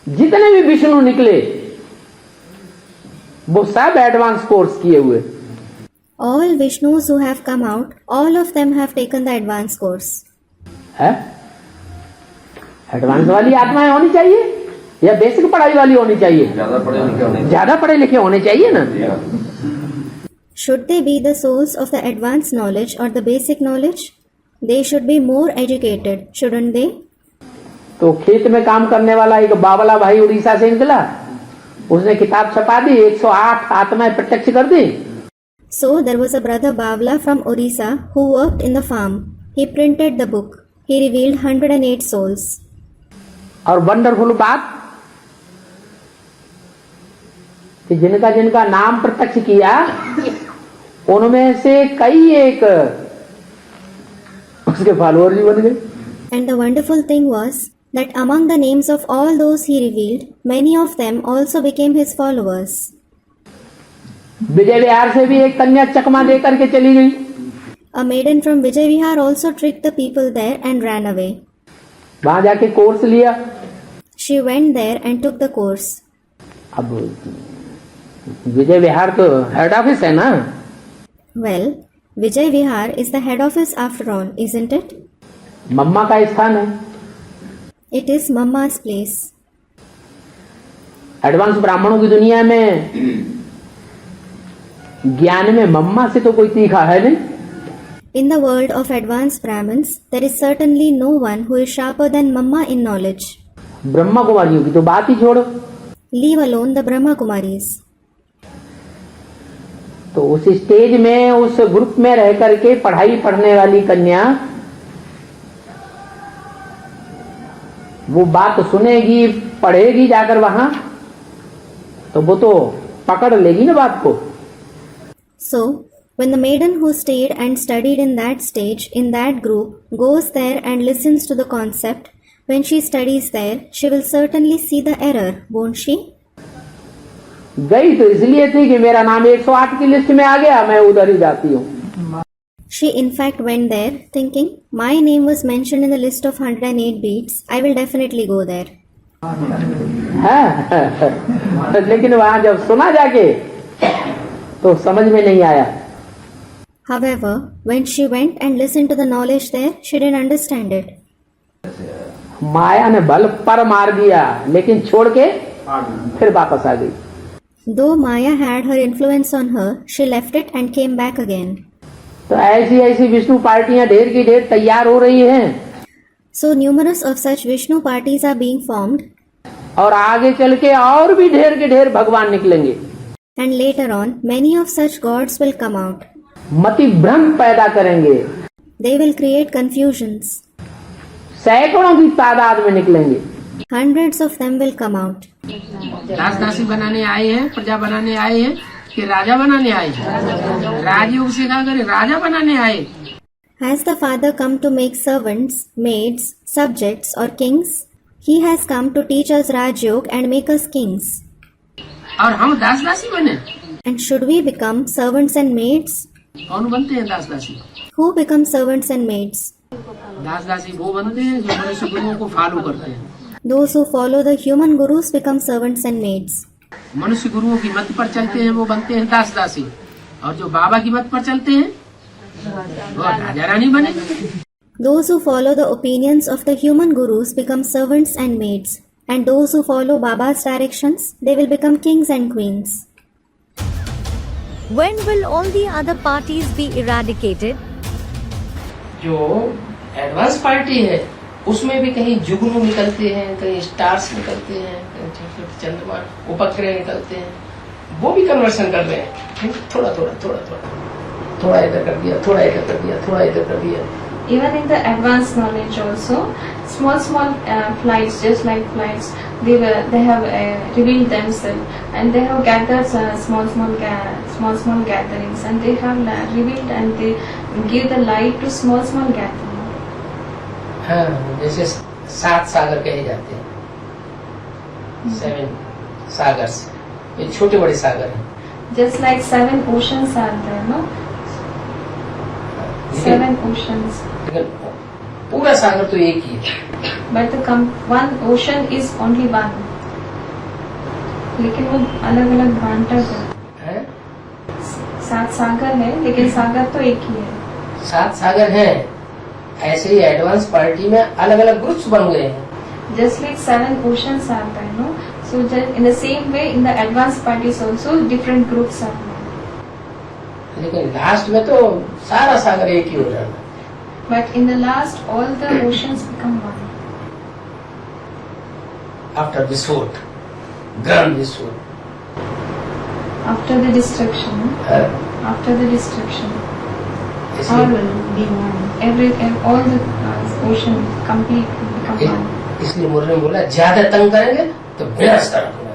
जितने भी विष्णु निकले वो सब एडवांस कोर्स किए हुए। All Vishnus who have come out, all of them have taken the advanced course. है? Advance वाली आत्माएं होनी चाहिए या बेसिक पढ़ाई वाली होनी चाहिए? ज्यादा पढ़े लिखे होने चाहिए ना। Should they be the souls of the advanced knowledge or the basic knowledge? They should be more educated, shouldn't they? तो खेत में काम करने वाला एक बावला भाई उड़ीसा से निकला, उसने किताब छपा दी, 108 आत्माएं प्रत्यक्ष कर दी। So there was a brother Bavla from Orissa who worked in the farm. He printed the book. He revealed 108 souls. और वंडरफुल बात कि जिनका जिनका नाम प्रत्यक्ष किया उनमें से कई एक उसके फॉलोअर भी बन गए। And the wonderful thing was that among the names of all those he revealed, many of them also became his followers. विजय विहार से भी एक कन्या चकमा दे करके चली गई। A maiden from Vijay Vihar also tricked the people there and ran away. वहां जाके course लिया। She went there and took the course. अब विजय विहार तो हेड ऑफिस है ना। Well, Vijay Vihar is the head office after all, isn't it? मम्मा का स्थान है। It is Mamma's place. Advance ब्राह्मणों की दुनिया में ज्ञान में मम्मा से तो कोई तीखा है नहीं। In the world of advanced Brahmins, there is certainly no one who is sharper than Mamma in knowledge. Brahma कुमारियों की तो बात ही छोड़ो। Leave alone the Brahma Kumaris. तो उस स्टेज में उस ग्रुप में रह करके पढ़ाई पढ़ने वाली कन्या वो बात सुनेगी, पढ़ेगी जाकर वहां, तो वो तो पकड़ लेगी ना बात को। So, when the maiden who stayed and studied in that stage, in that group, goes there and listens to the concept, when she studies there, she will certainly see the error, won't she? गई तो इसलिए थी कि मेरा नाम 108 की list में आ गया, मैं उधर ही जाती हूँ। She in fact went there thinking, my name was mentioned in the list of 108 beats, I will definitely go there. हाँ, लेकिन वहां जब सुना जाके तो समझ में नहीं आया। However, when she went and listened to the knowledge there, she didn't understand it. माया ने बल पर मार दिया, लेकिन छोड़ के फिर वापस आ गई। Though Maya had her influence on her, she left it and came back again. तो ऐसी ऐसी विष्णु पार्टियां ढेर की ढेर तैयार हो रही हैं। So numerous of such Vishnu parties are being formed. और आगे चल के और भी ढेर के ढेर भगवान निकलेंगे। And later on, many of such gods will come out. मति भ्रम पैदा करेंगे। They will create confusions. सैकड़ों की तादाद में निकलेंगे। Hundreds of them will come out. दास दासी बनाने आए हैं, प्रजा बनाने आए हैं कि राजा बनाने आए हैं? राजयोग सीखा करे राजा बनाने आए। Has the Father come to make servants, maids, subjects or kings? He has come to teach us Raj Yoga and make us kings. और हम दास दासी बने। And should we become servants and maids? कौन बनते हैं दास दासी? Who become servants and maids? दास दासी वो बनते हैं जो मनुष्य गुरुओं को फॉलो करते हैं। Those who follow the human gurus become servants and maids. मनुष्य गुरुओं की मत पर चलते हैं वो बनते हैं दास दासी, और जो बाबा की मत पर चलते हैं वो राजा रानी बने। Those who follow the opinions of the human gurus become servants and maids, and those who follow Baba's directions, they will become kings and queens. When will all the other parties be eradicated? जो advance party है उसमें भी कहीं जुगनू निकलते हैं, कहीं stars निकलते हैं, कहीं छोटे चंद्रमा उपग्रह निकलते हैं, वो भी कन्वर्सन कर रहे हैं। थोड़ा थोड़ा थोड़ा थोड़ा थोड़ा इधर कर दिया, थोड़ा इधर कर दिया, थोड़ा इधर कर दिया। Even in the advanced knowledge also, small flights, just like flights, they have revealed themselves, and they have gathered small gatherings, and they have revealed and they give the light to small gatherings. हाँ, जैसे 7 सागर कहे जाते हैं, 7 sagas, ये छोटे बड़े सागर हैं। Just like 7 oceans are there, no? 7 oceans. लेकिन पूरा सागर तो एक ही है। But one ocean is only one. लेकिन वो अलग अलग बांटा है। 7 सागर है, लेकिन सागर तो एक ही है। 7 सागर है, ऐसे ही एडवांस पार्टी में अलग अलग ग्रुप्स बन गए हैं। Just like 7 oceans are there, no? So just in the same way, in the advanced parties also different groups are there. लेकिन लास्ट में तो सारा सागर एक ही हो जाता। But in the last, all the oceans become one. After Visvot, grand Visvot. After the destruction, after the destruction, all will be one. All the ocean complete become one. इसलिए Murray ने बोला ज्यादा तंग करेंगे तो बेरस तरफ होगा।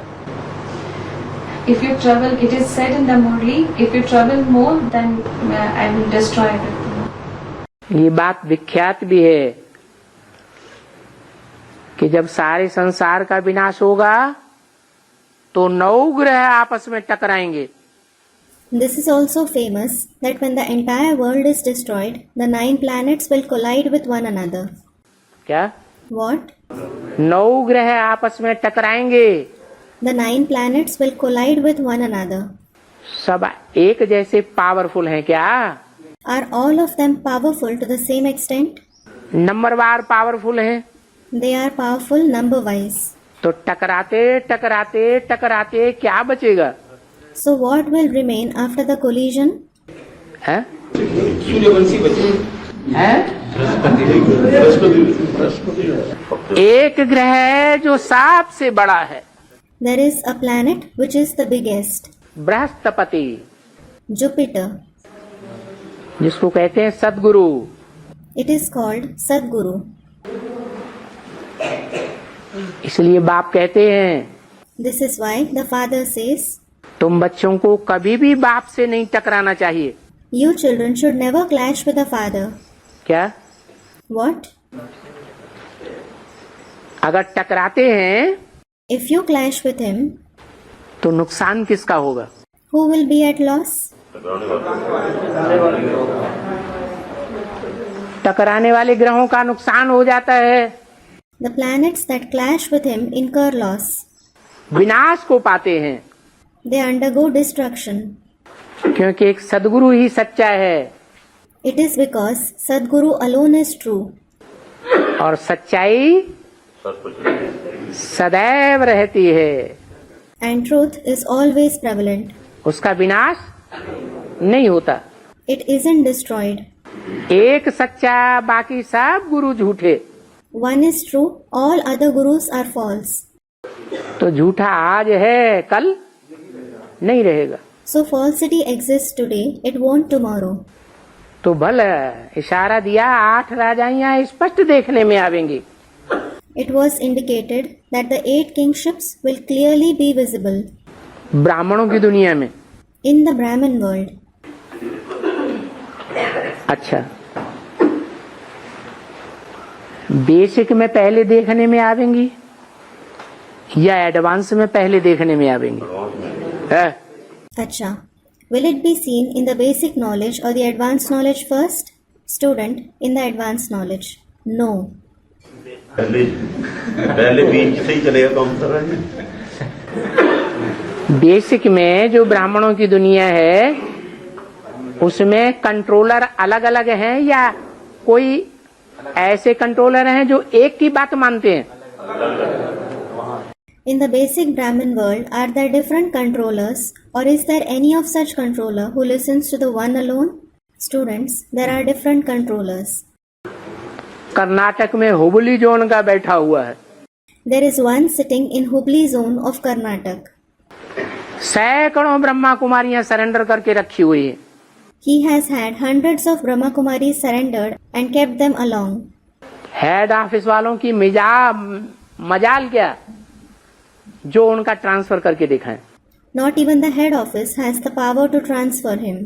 If you trouble, it is said in the Murli, if you trouble more, then I will destroy everything. ये बात विख्यात भी है कि जब सारे संसार का विनाश होगा तो 9 ग्रह आपस में टकराएंगे. This is also famous that when the entire world is destroyed, the 9 planets will collide with one another. क्या? What? 9 ग्रह आपस में टकराएंगे. The 9 planets will collide with one another. सब एक जैसे पावरफुल हैं क्या? Are all of them powerful to the same extent? नंबरवार पावरफुल हैं. They are powerful number-wise. तो टकराते टकराते टकराते क्या बचेगा? So what will remain after the collision? है? सूर्यवंशी बचे है? एक ग्रह है जो सबसे बड़ा है. There is a planet which is the biggest, Brihaspati, Jupiter. जिसको कहते हैं सदगुरु. It is called Sadguru. इसलिए बाप कहते हैं This is why the father says, तुम बच्चों को कभी भी बाप से नहीं टकराना चाहिए. you children should never clash with the father. क्या? What? अगर टकराते हैं If you clash with him, तो नुकसान किसका होगा? who will be at loss? टकराने वाले ग्रहों का नुकसान हो जाता है. The planets that clash with him incur loss. विनाश को पाते हैं. They undergo destruction. क्योंकि एक सदगुरु ही सच्चा है. It is because Sadguru alone is true. और सच्चाई सदैव रहती है. And truth is always prevalent. उसका विनाश नहीं होता. It isn't destroyed. एक सच्चा, बाकी सब गुरु झूठे. One is true, all other gurus are false. तो झूठा आज है, कल नहीं रहेगा. So falsity exists today, it won't tomorrow. तो भल इशारा दिया 8 राजाइयां स्पष्ट देखने में आवेंगी. It was indicated that the 8 kingships will clearly be visible ब्राह्मणों की दुनिया में. in the Brahmin world. अच्छा, बेसिक में पहले देखने में आवेंगी या एडवांस में पहले देखने में आवेंगी? है? Acha, will it be seen in the basic knowledge or the advanced knowledge first? Student, in the advanced knowledge. No. पहले बीच से ही चलेगा कौन सा? बेसिक में जो ब्राह्मणों की दुनिया है उसमें कंट्रोलर अलग अलग हैं या कोई ऐसे कंट्रोलर हैं जो एक की बात मानते हैं? In the basic Brahmin world, are there different controllers or is there any of such controller who listens to the one alone? Students, there are different controllers. Karnataka में हुबली जोन का बैठा हुआ है. There is one sitting in Hubli zone of Karnataka. सैकड़ों Brahma कुमारियां surrender करके रखी हुई है. He has had hundreds of Brahma Kumaris surrendered and kept them along. Head office वालों की मजाल क्या जो उनका ट्रांसफर करके दिखाएं. Not even the head office has the power to transfer him.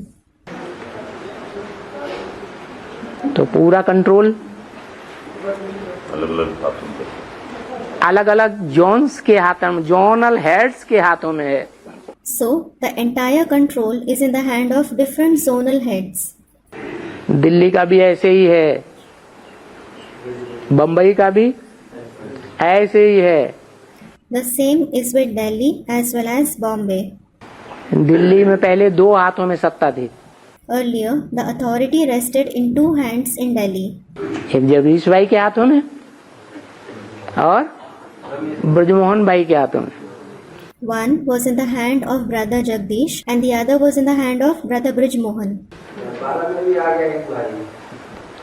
तो पूरा कंट्रोल अलग अलग जोन्स के हाथों में, जोनल हेड्स के हाथों में है. So, the entire control is in the hand of different zonal heads. Delhi का भी ऐसे ही है, बम्बई का भी ऐसे ही है. The same is with Delhi as well as Bombay. Delhi में पहले 2 हाथों में सत्ता थी. Earlier, the authority rested in 2 hands in Delhi. एक जगदीश भाई के हाथों में और ब्रजमोहन भाई के हाथों में. One was in the hand of brother Jagdish and the other was in the hand of brother Brij Mohan.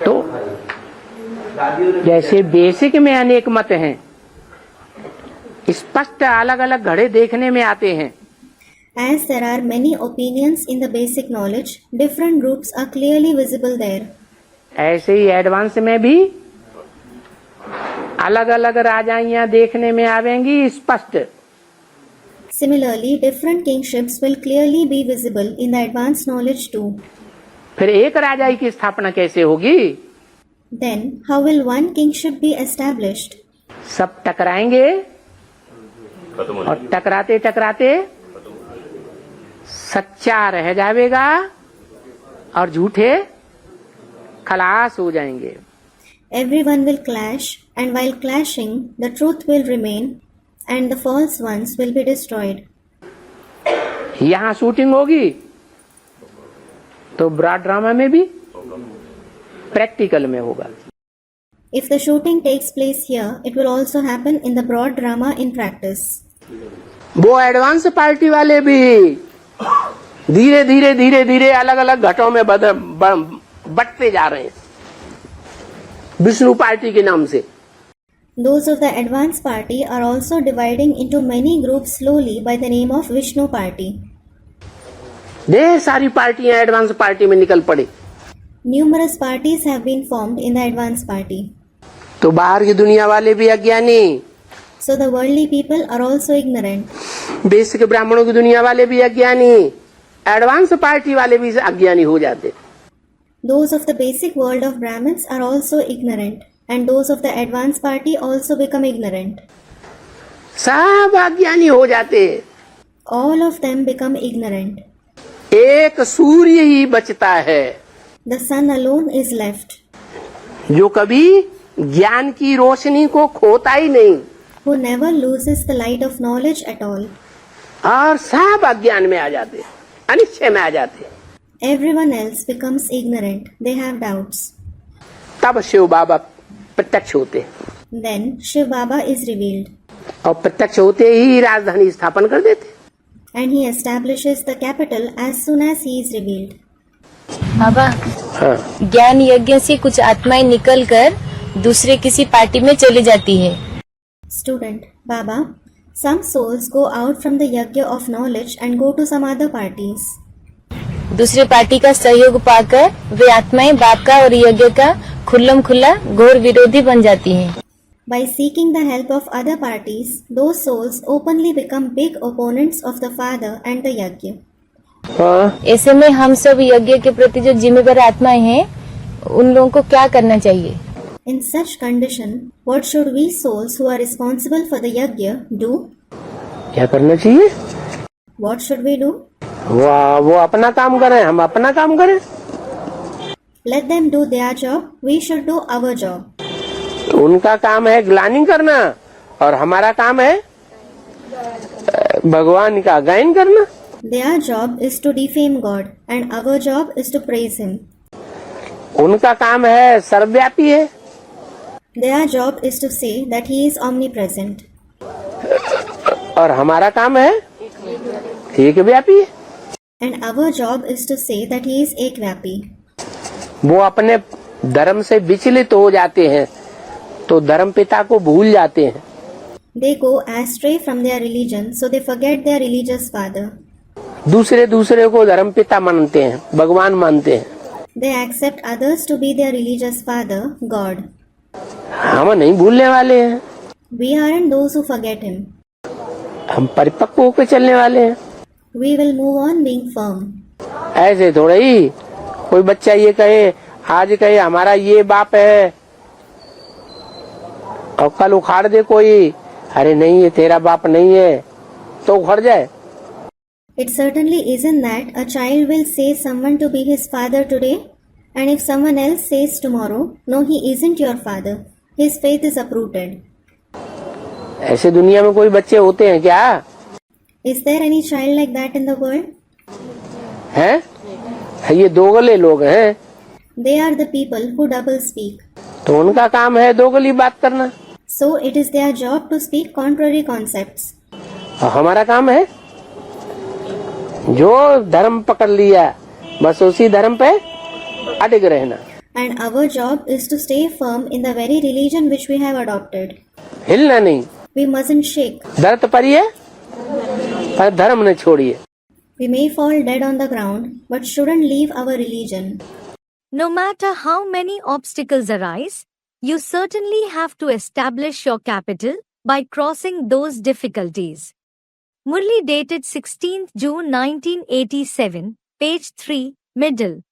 तो जैसे बेसिक में अनेक मत हैं, स्पष्ट अलग अलग घड़े देखने में आते हैं. As there are many opinions in the basic knowledge, different groups are clearly visible there. ऐसे ही एडवांस में भी अलग अलग राजाइयां देखने में आवेंगी स्पष्ट. Similarly, different kingships will clearly be visible in the advanced knowledge too. फिर एक राजाई की स्थापना कैसे होगी? Then, how will one kingship be established? सब टकराएंगे और टकराते टकराते सच्चा रह जाएगा और झूठे खलास हो जाएंगे. Everyone will clash, and while clashing, the truth will remain, and the false ones will be destroyed. यहाँ शूटिंग होगी तो ब्रॉड ड्रामा में भी प्रैक्टिकल में होगा. If the shooting takes place here, it will also happen in the broad drama in practice. वो advance party वाले भी धीरे धीरे धीरे धीरे अलग अलग घटों में बंटते जा रहे हैं विष्णु पार्टी के नाम से. Those of the advanced party are also dividing into many groups slowly by the name of Vishnu party. ढेर सारी पार्टियां एडवांस पार्टी में निकल पड़े. Numerous parties have been formed in the advanced party. तो बाहर की दुनिया वाले भी अज्ञानी, So the worldly people are also ignorant. Basic ब्राह्मणों की दुनिया वाले भी अज्ञानी, एडवांस पार्टी वाले भी अज्ञानी हो जाते. Those of the basic world of Brahmins are also ignorant, and those of the advanced party also become ignorant. सब अज्ञानी हो जाते. All of them become ignorant. एक सूर्य ही बचता है The sun alone is left, जो कभी ज्ञान की रोशनी को खोता ही नहीं who never loses the light of knowledge at all. और सब अज्ञान में आ जाते, अनिश्चय में आ जाते. Everyone else becomes ignorant. They have doubts. तब शिव बाबा प्रत्यक्ष होते Then Shiv Baba is revealed, और प्रत्यक्ष होते ही राजधानी स्थापन कर देते. and he establishes the capital as soon as he is revealed. बाबा, हाँ. ज्ञान यज्ञ से कुछ आत्माएं निकलकर दूसरे किसी पार्टी में चली जाती है. Student, Baba, some souls go out from the yajna of knowledge and go to some other parties. दूसरे पार्टी का सहयोग पाकर वे आत्माएं बाप का और यज्ञ का खुल्लम खुल्ला घोर विरोधी बन जाती हैं. By seeking the help of other parties, those souls openly become big opponents of the Father and the yajna. हाँ. ऐसे में हम सब यज्ञ के प्रति जो जिम्मेदार आत्माएं हैं उन लोगों को क्या करना चाहिए? In such condition, what should we souls who are responsible for the yajna do? क्या करना चाहिए? What should we do? वो अपना काम करें, हम अपना काम करें. Let them do their job, we should do our job. उनका काम है ग्लानि करना और हमारा काम है भगवान का गायन करना. Their job is to defame God and our job is to praise Him. उनका काम है सर्वव्यापी है Their job is to say that He is omnipresent. और हमारा काम है एक व्यापी है. And our job is to say that He is Ekvyapi. वो अपने धर्म से विचलित हो जाते हैं तो धर्म पिता को भूल जाते हैं. They go astray from their religion, so they forget their religious father. दूसरे को धर्म पिता मानते हैं, भगवान मानते हैं. They accept others to be their religious father, God. हम नहीं भूलने वाले हैं. We aren't those who forget Him. हम परिपक्व होकर चलने वाले हैं. We will move on being firm. ऐसे थोड़ा ही कोई बच्चा ये कहे, आज कहे हमारा ये बाप है और कल उखाड़ दे कोई, अरे नहीं ये तेरा बाप नहीं है, तो उखड़ जाए. It certainly isn't that a child will say someone to be his father today, and if someone else says tomorrow, no, he isn't your father, his faith is uprooted. ऐसे दुनिया में कोई बच्चे होते हैं क्या? Is there any child like that in the world? हैं? ये दोगले लोग हैं. They are the people who double speak. तो उनका काम है दोगली बात करना. So it is their job to speak contrary concepts. और हमारा काम है जो धर्म पकड़ लिया बस उसी धर्म पे अटक रहना. And our job is to stay firm in the very religion which we have adopted. हिलना नहीं. We mustn't shake. दर्द परिए पर धर्म न छोड़िए. We may fall dead on the ground, but shouldn't leave our religion. No matter how many obstacles arise, you certainly have to establish your capital by crossing those difficulties. Murli dated 16th June 1987, page 3, middle.